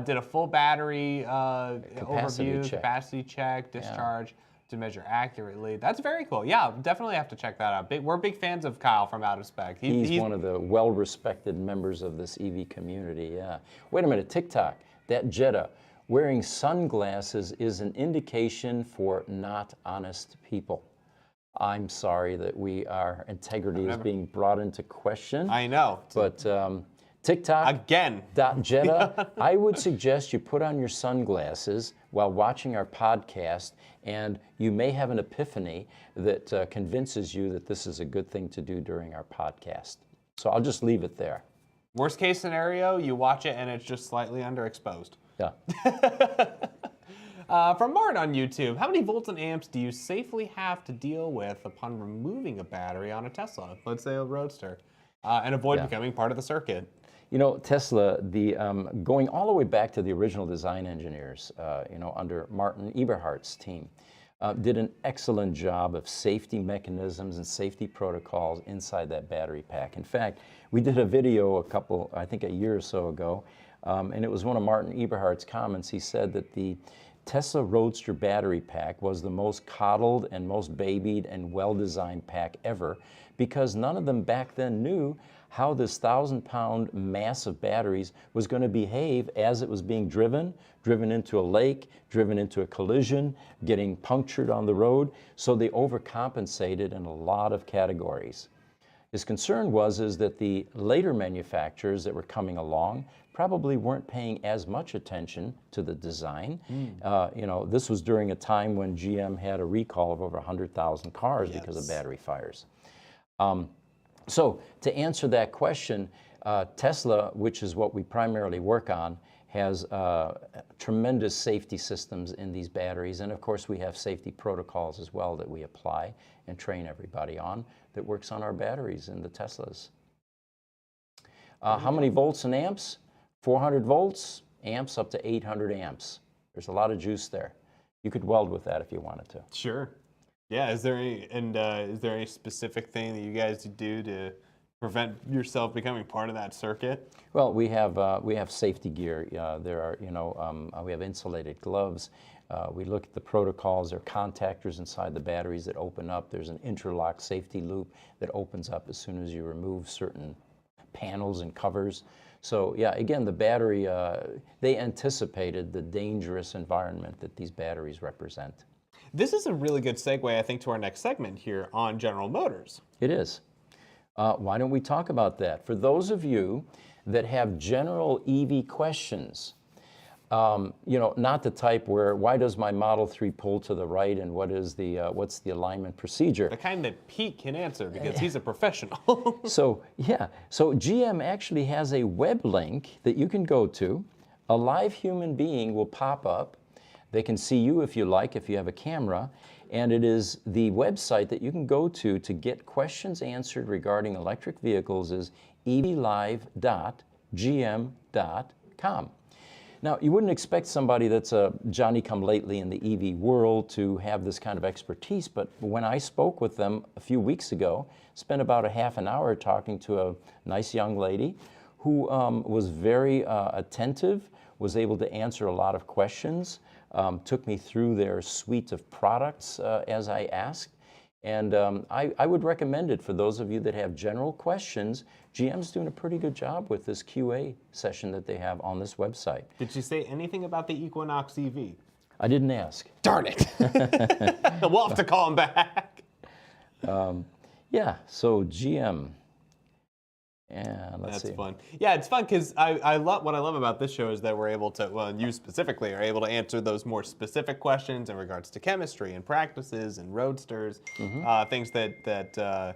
Did a full battery overview, capacity check, discharge to measure accurately. That's very cool. Yeah, definitely have to check that out. We're big fans of Kyle from Out of Spec.
He's one of the well-respected members of this EV community, yeah. Wait a minute, TikTok, that Jetta wearing sunglasses is an indication for not honest people. I'm sorry that our integrity is being brought into question.
I know.
But TikTok,
again,
Jetta, I would suggest you put on your sunglasses while watching our podcast, and you may have an epiphany that convinces you that this is a good thing to do during our podcast. So I'll just leave it there.
Worst case scenario, you watch it and it's just slightly underexposed.
Yeah.
From Martin on YouTube, how many volts and amps do you safely have to deal with upon removing a battery on a Tesla, let's say a Roadster, and avoid becoming part of the circuit?
You know, Tesla, going all the way back to the original design engineers, under Martin Eberhardt's team, did an excellent job of safety mechanisms and safety protocols inside that battery pack. In fact, we did a video a year or so ago, and it was one of Martin Eberhardt's comments. He said that the Tesla Roadster battery pack was the most coddled and most babied and well-designed pack ever, because none of them back then knew how this 1,000-pound mass of batteries was going to behave as it was being driven into a lake, driven into a collision, getting punctured on the road. So they overcompensated in a lot of categories. His concern is that the later manufacturers that were coming along probably weren't paying as much attention to the design. This was during a time when GM had a recall of over 100,000 cars because of battery fires. So to answer that question, Tesla, which is what we primarily work on, has tremendous safety systems in these batteries. And of course, we have safety protocols as well that we apply and train everybody on that works on our batteries in the Teslas. How many volts and amps? 400 volts, amps up to 800 amps. There's a lot of juice there. You could weld with that if you wanted to.
Sure. Yeah, is there any specific thing that you guys do to prevent yourself becoming part of that circuit?
Well, we have safety gear. There are, we have insulated gloves. We look at the protocols. There are contactors inside the batteries that open up. There's an interlock safety loop that opens up as soon as you remove certain panels and covers. So yeah, again, the battery, they anticipated the dangerous environment that these batteries represent.
This is a really good segue, I think, to our next segment here on General Motors.
It is. Why don't we talk about that? For those of you that have general EV questions, Not the type where, why does my Model 3 pull to the right and what's the alignment procedure?
The kind that Pete can answer because he's a professional.
So GM actually has a web link that you can go to. A live human being will pop up. They can see you if you like, if you have a camera. And it is the website that you can go to get questions answered regarding electric vehicles is evlive.gm.com. Now, you wouldn't expect somebody that's a Johnny-come-lately in the EV world to have this kind of expertise, but when I spoke with them a few weeks ago, spent about a half an hour talking to a nice young lady who was very attentive, was able to answer a lot of questions, took me through their suite of products as I asked. And I would recommend it for those of you that have general questions. GM's doing a pretty good job with this QA session that they have on this website.
Did you say anything about the Equinox EV?
I didn't ask.
Darn it. We'll have to call him back.
Yeah, so GM. And let's see.
That's fun. Yeah, it's fun because I love what I love about this show is that we're able to, well, and you specifically are able to answer those more specific questions in regards to chemistry and practices and roadsters, things that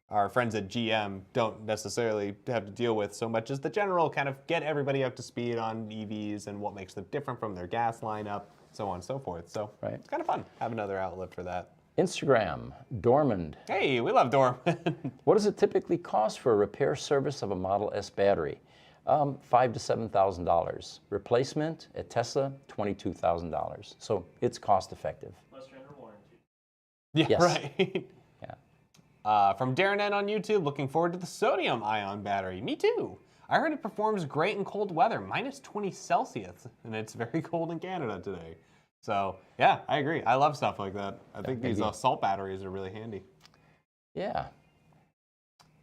our friends at GM don't necessarily have to deal with so much as the general kind of get everybody up to speed on EVs and what makes them different from their gas lineup, so on and so forth. So it's kind of fun. Have another outlet for that.
Instagram, Dormand.
Hey, we love Dormand.
What does it typically cost for a repair service of a Model S battery? $5,000 to $7,000. Replacement at Tesla, $22,000. So it's cost effective.
Plus you're under warranty.
Yeah,
Yes.
right. From Darren N on YouTube, looking forward to the sodium-ion battery. Me too. I heard it performs great in cold weather, minus 20 Celsius, and it's very cold in Canada today. So, yeah, I agree. I love stuff like that. I think these salt batteries are really handy.
Yeah.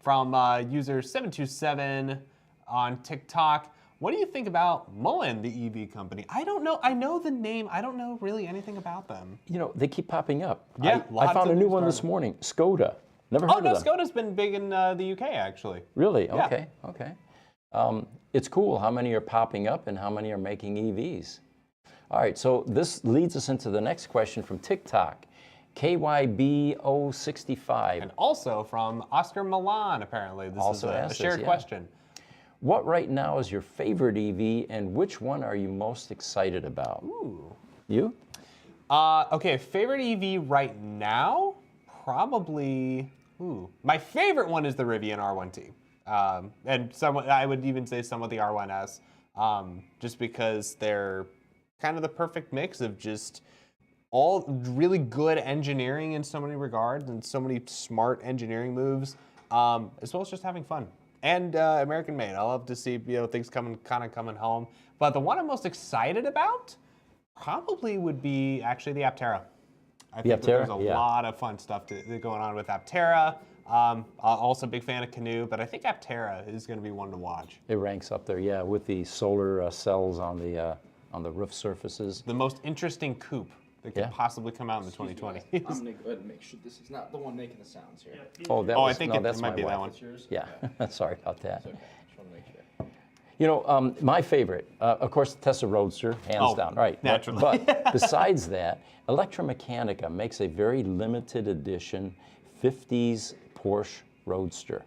From user 727 on TikTok, what do you think about Mullen, the EV company? I don't know. I know the name. I don't know really anything about them.
They keep popping up.
Yeah,
I found a new one this morning, Skoda. Never heard of them.
Skoda's been big in the UK, actually.
Really?
Yeah.
Okay. It's cool how many are popping up and how many are making EVs. All right, so this leads us into the next question from TikTok. KYB065.
And also from Oscar Milan, apparently. This
Also
is a
asked
shared
us,
question.
What right now is your favorite EV and which one are you most excited about?
Ooh.
You?
Okay, favorite EV right now? Probably, my favorite one is the Rivian R1T. And I would even say some of the R1S, just because they're kind of the perfect mix of just all really good engineering in so many regards and so many smart engineering moves, as well as just having fun. And American made. I love to see things coming home. But the one I'm most excited about probably would be actually the Aptera. I think that there's a lot of fun stuff going on with Aptera. Also a big fan of Canoe, but I think Aptera is going to be one to watch.
It ranks up there, yeah, with the solar cells on the roof surfaces.
The most interesting coupe that could possibly come out in the 2020s.
I'm going to go ahead and make sure this is not the one making the sounds here.
I think it
that's
might
my
be
wife.
that one.
It's yours?
Yeah, sorry about that.
It's okay. Just want to make sure.
My favorite, of course, the Tesla Roadster, hands down. Right.
Naturally.
But besides that, Electromechanica makes a very limited edition 50s Porsche Roadster.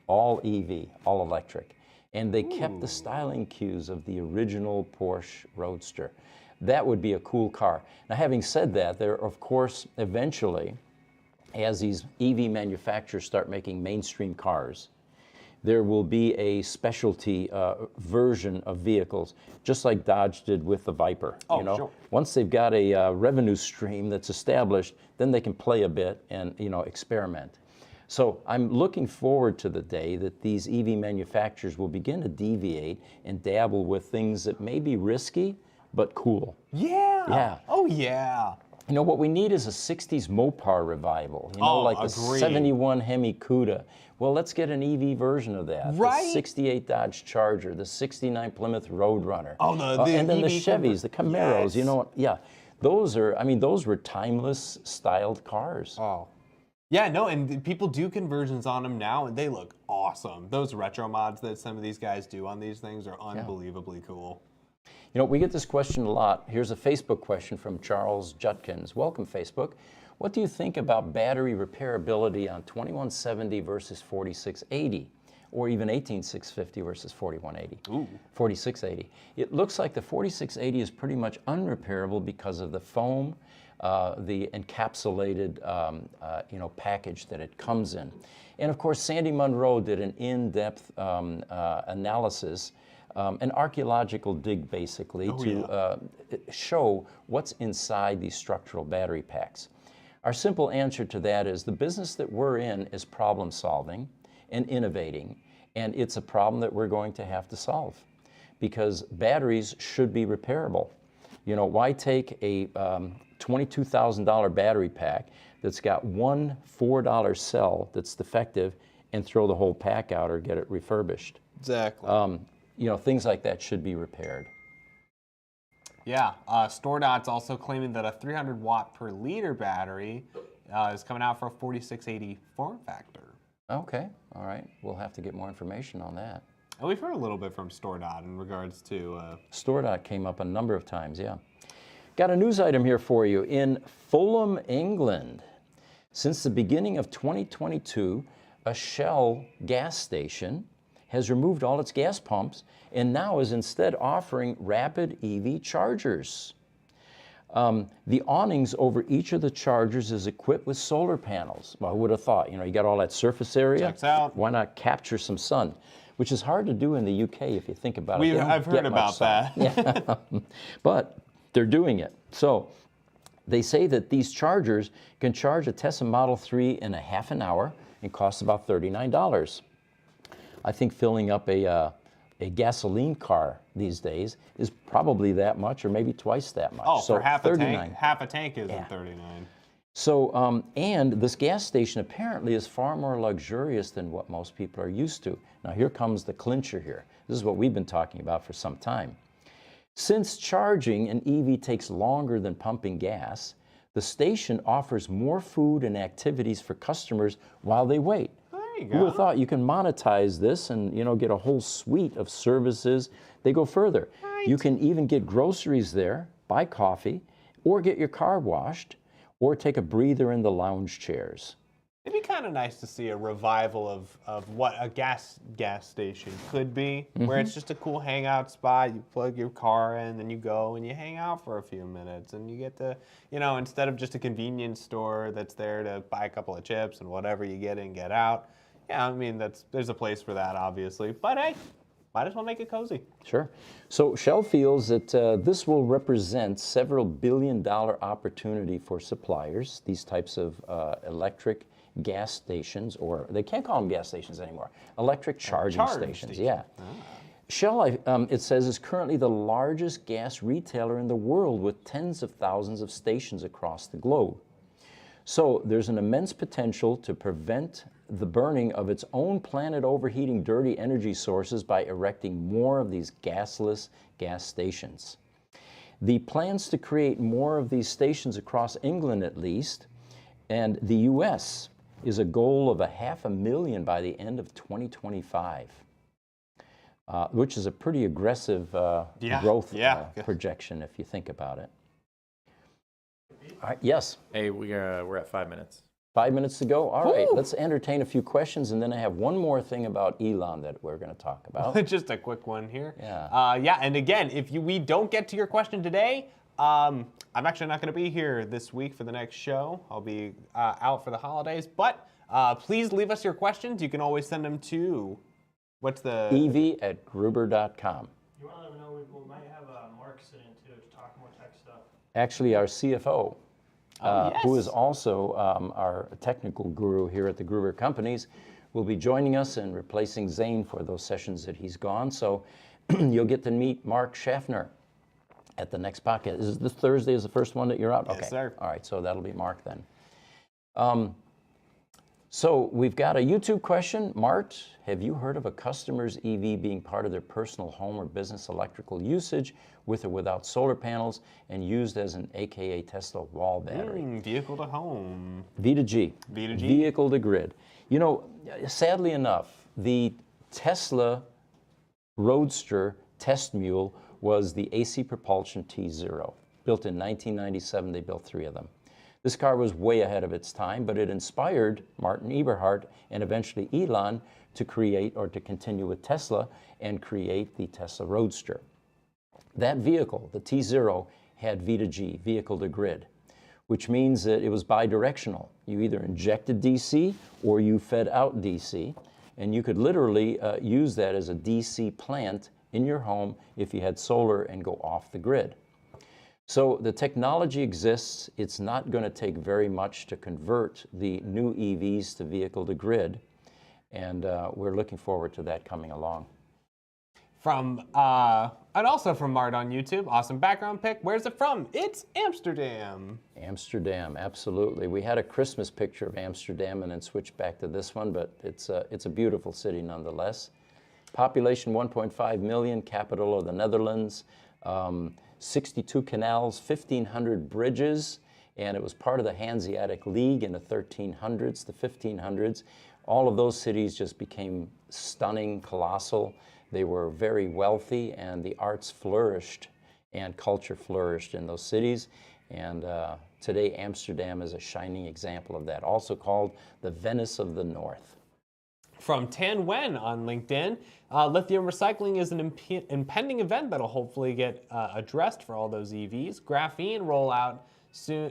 All EV, all electric. And they kept the styling cues of the original Porsche Roadster. That would be a cool car. Now, having said that, there, of course, eventually, as these EV manufacturers start making mainstream cars, there will be a specialty version of vehicles, just like Dodge did with the Viper.
Sure.
Once they've got a revenue stream that's established, then they can play a bit and experiment. So I'm looking forward to the day that these EV manufacturers will begin to deviate and dabble with things that may be risky, but cool.
Yeah. Oh, yeah.
What we need is a 60s Mopar revival, like the
agreed.
71 Hemi Cuda. Well, let's get an EV version of that.
Right?
The 68 Dodge Charger, the 69 Plymouth Roadrunner.
Oh, the
and then the
EV
Chevys, the Camaros,
yes.
Those were timeless styled cars.
Oh. Yeah, no, and people do conversions on them now, and they look awesome. Those retro mods that some of these guys do on these things are unbelievably cool.
You know, we get this question a lot. Here's a Facebook question from Charles Jutkins. Welcome, Facebook. What do you think about battery repairability on 2170 versus 4680? Or even 18650 versus 4180,
Ooh.
4680. It looks like the 4680 is pretty much unrepairable because of the foam, the encapsulated package that it comes in. And of course, Sandy Munro did an in-depth analysis, an archaeological dig basically, show what's inside these structural battery packs. Our simple answer to that is the business that we're in is problem solving and innovating, and it's a problem that we're going to have to solve because batteries should be repairable. You know, why take a $22,000 battery pack that's got one $4 cell that's defective and throw the whole pack out or get it refurbished?
Exactly.
You know, things like that should be repaired.
Yeah, StoreDot's also claiming that a 300 watt per liter battery is coming out for a 4680 form factor.
Okay, all right. We'll have to get more information on that.
And we've heard a little bit from StoreDot in regards to...
StoreDot came up a number of times, yeah. Got a news item here for you. In Fulham, England, since the beginning of 2022, a Shell gas station has removed all its gas pumps and now is instead offering rapid EV chargers. The awnings over each of the chargers is equipped with solar panels. Well, who would have thought? You know, you got all that surface area.
Checks out.
Why not capture some sun? Which is hard to do in the UK if you think about it.
I've heard about that.
Yeah. But they're doing it. So they say that these chargers can charge a Tesla Model 3 in a half an hour and costs about $39. I think filling up a gasoline car these days is probably that much or maybe twice that much.
Oh,
so
for half
39.
a tank? Half a tank isn't 39.
So, and this gas station apparently is far more luxurious than what most people are used to. Now here comes the clincher here. This is what we've been talking about for some time. Since charging an EV takes longer than pumping gas, the station offers more food and activities for customers while they wait.
There you
Who
go.
would have thought you can monetize this and, you know, get a whole suite of services? They go further.
Right.
You can even get groceries there, buy coffee, or get your car washed, or take a breather in the lounge chairs.
It'd be kind of nice to see a revival of what a gas station could be, where it's just a cool hangout spot. You plug your car in, then you go and you hang out for a few minutes, and you get to, you know, instead of just a convenience store that's there to buy a couple of chips and whatever you get in, get out. Yeah, I mean, there's a place for that, obviously, but hey, might as well make it cozy.
Sure. So Shell feels that this will represent several billion-dollar opportunity for suppliers, these types of electric gas stations, or they can't call them gas stations anymore, electric charging stations. Yeah. Shell, it says, is currently the largest gas retailer in the world with tens of thousands of stations across the globe. So there's an immense potential to prevent the burning of its own planet overheating dirty energy sources by erecting more of these gasless gas stations. The plans to create more of these stations across England at least, and the US, is a goal of 500,000 by the end of 2025, which is a pretty aggressive growth projection if you think about it. All right, yes?
Hey, we're at 5 minutes.
5 minutes to go? All right, let's entertain a few questions, and then I have one more thing about Elon that we're going to talk about.
Just a quick one here.
Yeah.
And again, if we don't get to your question today, I'm actually not going to be here this week for the next show. I'll be out for the holidays, but please leave us your questions. You can always send them to, what's the...
EV@gruber.com.
You want to let me know? We might have Mark sit in too to talk more tech stuff.
Actually, our CFO, who
yes.
is also our technical guru here at the Gruber Companies, will be joining us and replacing Zane for those sessions that he's gone. So you'll get to meet Mark Schaffner at the next podcast. Is this Thursday is the first one that you're out?
Yes,
okay.
sir.
All right, so that'll be Mark then. So we've got a YouTube question. Mart, have you heard of a customer's EV being part of their personal home or business electrical usage with or without solar panels and used as an AKA Tesla wall battery?
Vehicle to home.
V2G.
V2G.
Vehicle to grid. You know, sadly enough, the Tesla Roadster test mule was the AC propulsion T0. Built in 1997, they built 3 of them. This car was way ahead of its time, but it inspired Martin Eberhard and eventually Elon to create, or to continue with Tesla and create the Tesla Roadster. That vehicle, the T0, had V2G, vehicle to grid, which means that it was bidirectional. You either injected DC or you fed out DC, and you could literally use that as a DC plant in your home if you had solar and go off the grid. So the technology exists. It's not going to take very much to convert the new EVs to vehicle to grid, and we're looking forward to that coming along.
And also from Mart on YouTube, awesome background pic. Where's it from? It's Amsterdam.
Amsterdam, absolutely. We had a Christmas picture of Amsterdam and then switched back to this one, but it's a beautiful city nonetheless. Population 1.5 million, capital of the Netherlands. 62 canals, 1,500 bridges, and it was part of the Hanseatic League in the 1300s, the 1500s. All of those cities just became stunning, colossal. They were very wealthy, and the arts flourished and culture flourished in those cities. And today, Amsterdam is a shining example of that, also called the Venice of the North.
From Tan Wen on LinkedIn, lithium recycling is an impending event that'll hopefully get addressed for all those EVs. Graphene rollout soon.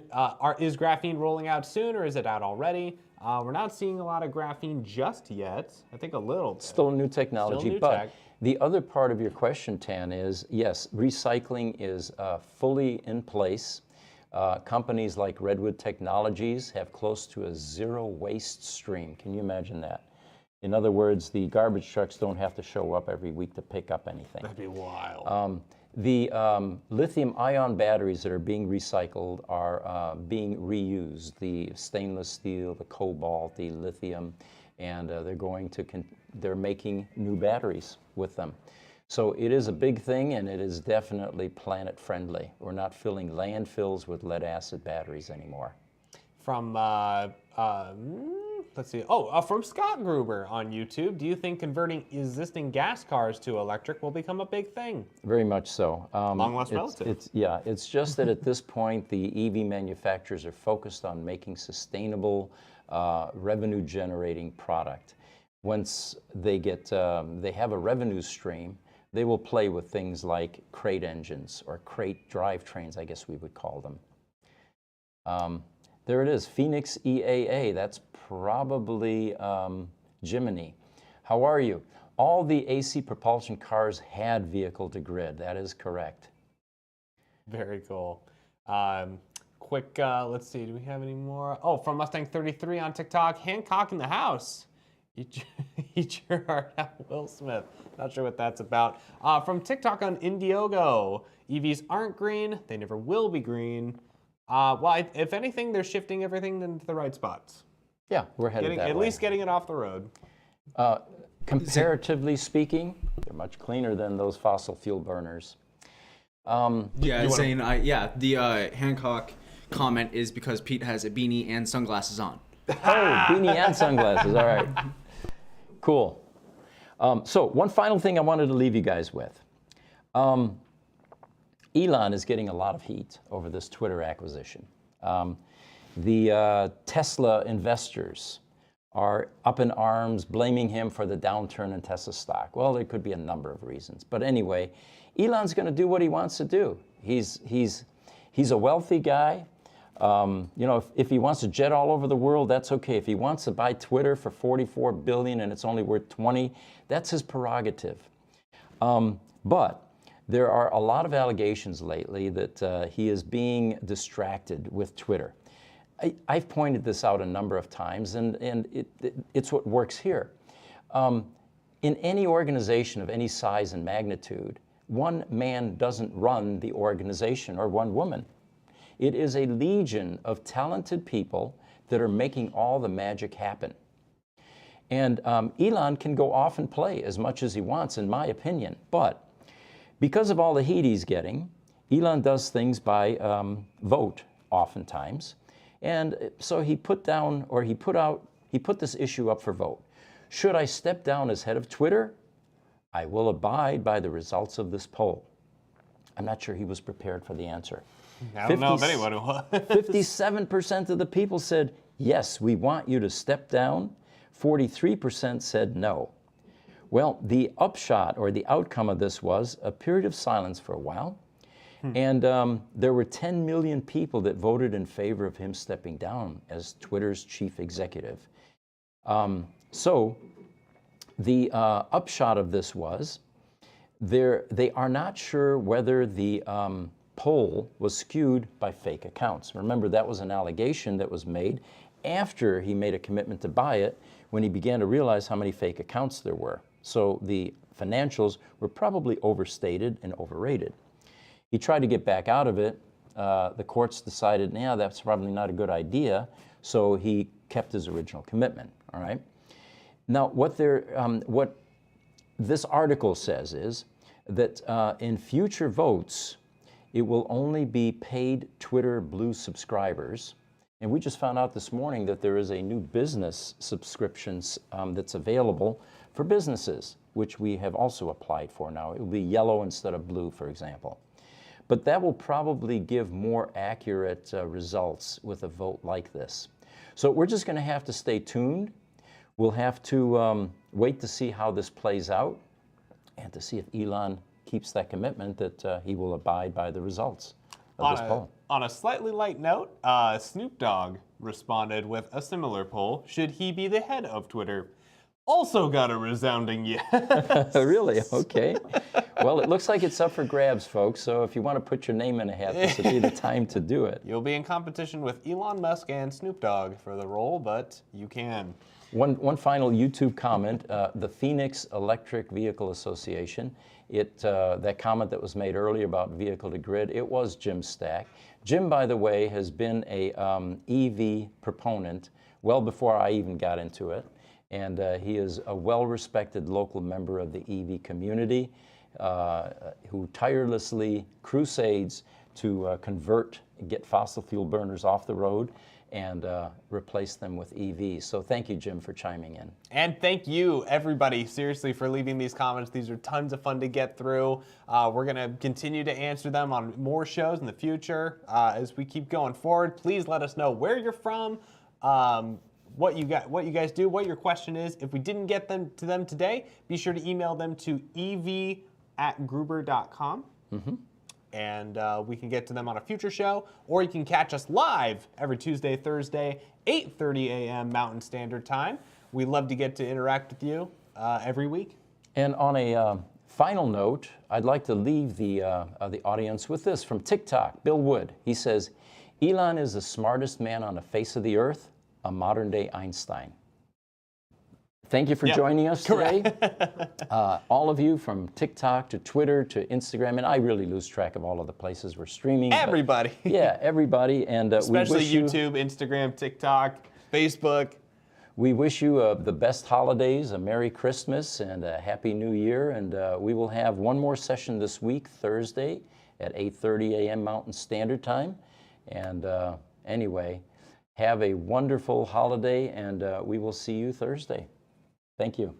Is graphene rolling out soon, or is it out already? We're not seeing a lot of graphene just yet. I think a little bit.
Still new technology,
Still new
but
tech.
The other part of your question, Tan, is yes, recycling is fully in place. Companies like Redwood Technologies have close to a zero waste stream. Can you imagine that? In other words, the garbage trucks don't have to show up every week to pick up anything.
That'd be wild.
The lithium-ion batteries that are being recycled are being reused. The stainless steel, the cobalt, the lithium, and they're making new batteries with them. So it is a big thing, and it is definitely planet-friendly. We're not filling landfills with lead-acid batteries anymore.
From let's see. From Scott Gruber on YouTube. Do you think converting existing gas cars to electric will become a big thing?
Very much so.
Long lost relative.
It's just that at this point, the EV manufacturers are focused on making sustainable, revenue-generating product. Once they have a revenue stream, they will play with things like crate engines or crate drivetrains, I guess we would call them. There it is, Phoenix EAA. That's probably Jiminy. How are you? All the AC propulsion cars had vehicle to grid. That is correct.
Very cool. Let's see, do we have any more? Oh, from Mustang 33 on TikTok, Hancock in the house. Eat your heart out, Will Smith. Not sure what that's about. From TikTok on Indiegogo, EVs aren't green. They never will be green. If anything, they're shifting everything into the right spots.
Yeah, we're headed that way.
At least getting it off the road.
Comparatively speaking, they're much cleaner than those fossil fuel burners.
The Hancock comment is because Pete has a beanie and sunglasses on.
Oh, beanie and sunglasses. All right. Cool. So one final thing I wanted to leave you guys with. Elon is getting a lot of heat over this Twitter acquisition. The Tesla investors are up in arms, blaming him for the downturn in Tesla stock. Well, there could be a number of reasons. But anyway, Elon's going to do what he wants to do. He's a wealthy guy. If he wants to jet all over the world, that's okay. If he wants to buy Twitter for $44 billion and it's only worth $20, that's his prerogative. But there are a lot of allegations lately that he is being distracted with Twitter. I've pointed this out a number of times, and it's what works here. In any organization of any size and magnitude, one man doesn't run the organization, or one woman. It is a legion of talented people that are making all the magic happen. And Elon can go off and play as much as he wants, in my opinion. But because of all the heat he's getting, Elon does things by vote oftentimes. And so he put this issue up for vote. Should I step down as head of Twitter? I will abide by the results of this poll. I'm not sure he was prepared for the answer.
I don't know if anyone was.
57% of the people said, yes, we want you to step down. 43% said no. Well, the upshot or the outcome of this was a period of silence for a while. And there were 10 million people that voted in favor of him stepping down as Twitter's chief executive. So the upshot of this was they are not sure whether the poll was skewed by fake accounts. Remember, that was an allegation that was made after he made a commitment to buy it, when he began to realize how many fake accounts there were. So the financials were probably overstated and overrated. He tried to get back out of it. The courts decided, yeah, that's probably not a good idea. So he kept his original commitment, all right? Now, what this article says is that in future votes, it will only be paid Twitter Blue subscribers. And we just found out this morning that there is a new business subscription that's available for businesses, which we have also applied for now. It will be yellow instead of blue, for example. But that will probably give more accurate results with a vote like this. So we're just going to have to stay tuned. We'll have to wait to see how this plays out and to see if Elon keeps that commitment that he will abide by the results of this poll.
On a slightly light note, Snoop Dogg responded with a similar poll. Should he be the head of Twitter? Also got a resounding yes.
Really? Okay. Well, it looks like it's up for grabs, folks. So if you want to put your name in a hat, this would be the time to do it.
You'll be in competition with Elon Musk and Snoop Dogg for the role, but you can.
One final YouTube comment, the Phoenix Electric Vehicle Association, that comment that was made earlier about vehicle to grid, it was Jim Stack. Jim, by the way, has been a EV proponent well before I even got into it. And he is a well-respected local member of the EV community who tirelessly crusades to get fossil fuel burners off the road and replace them with EVs. So thank you, Jim, for chiming in.
And thank you, everybody, seriously, for leaving these comments. These are tons of fun to get through. We're going to continue to answer them on more shows in the future as we keep going forward. Please let us know where you're from, what you guys do, what your question is. If we didn't get them to them today, be sure to email them to ev@gruber.com. And we can get to them on a future show, or you can catch us live every Tuesday, Thursday, 8:30 a.m. Mountain Standard Time. We love to get to interact with you every week.
And on a final note, I'd like to leave the audience with this from TikTok, Bill Wood. He says, Elon is the smartest man on the face of the earth, a modern-day Einstein. Thank you for joining us today. All of you, from TikTok to Twitter to Instagram, and I really lose track of all of the places we're streaming.
Everybody.
Yeah, everybody. And
especially
we wish
YouTube, Instagram, TikTok, Facebook.
We wish you the best holidays, a Merry Christmas, and a Happy New Year. And we will have one more session this week, Thursday, at 8:30 a.m. Mountain Standard Time. And anyway, have a wonderful holiday, and we will see you Thursday. Thank you.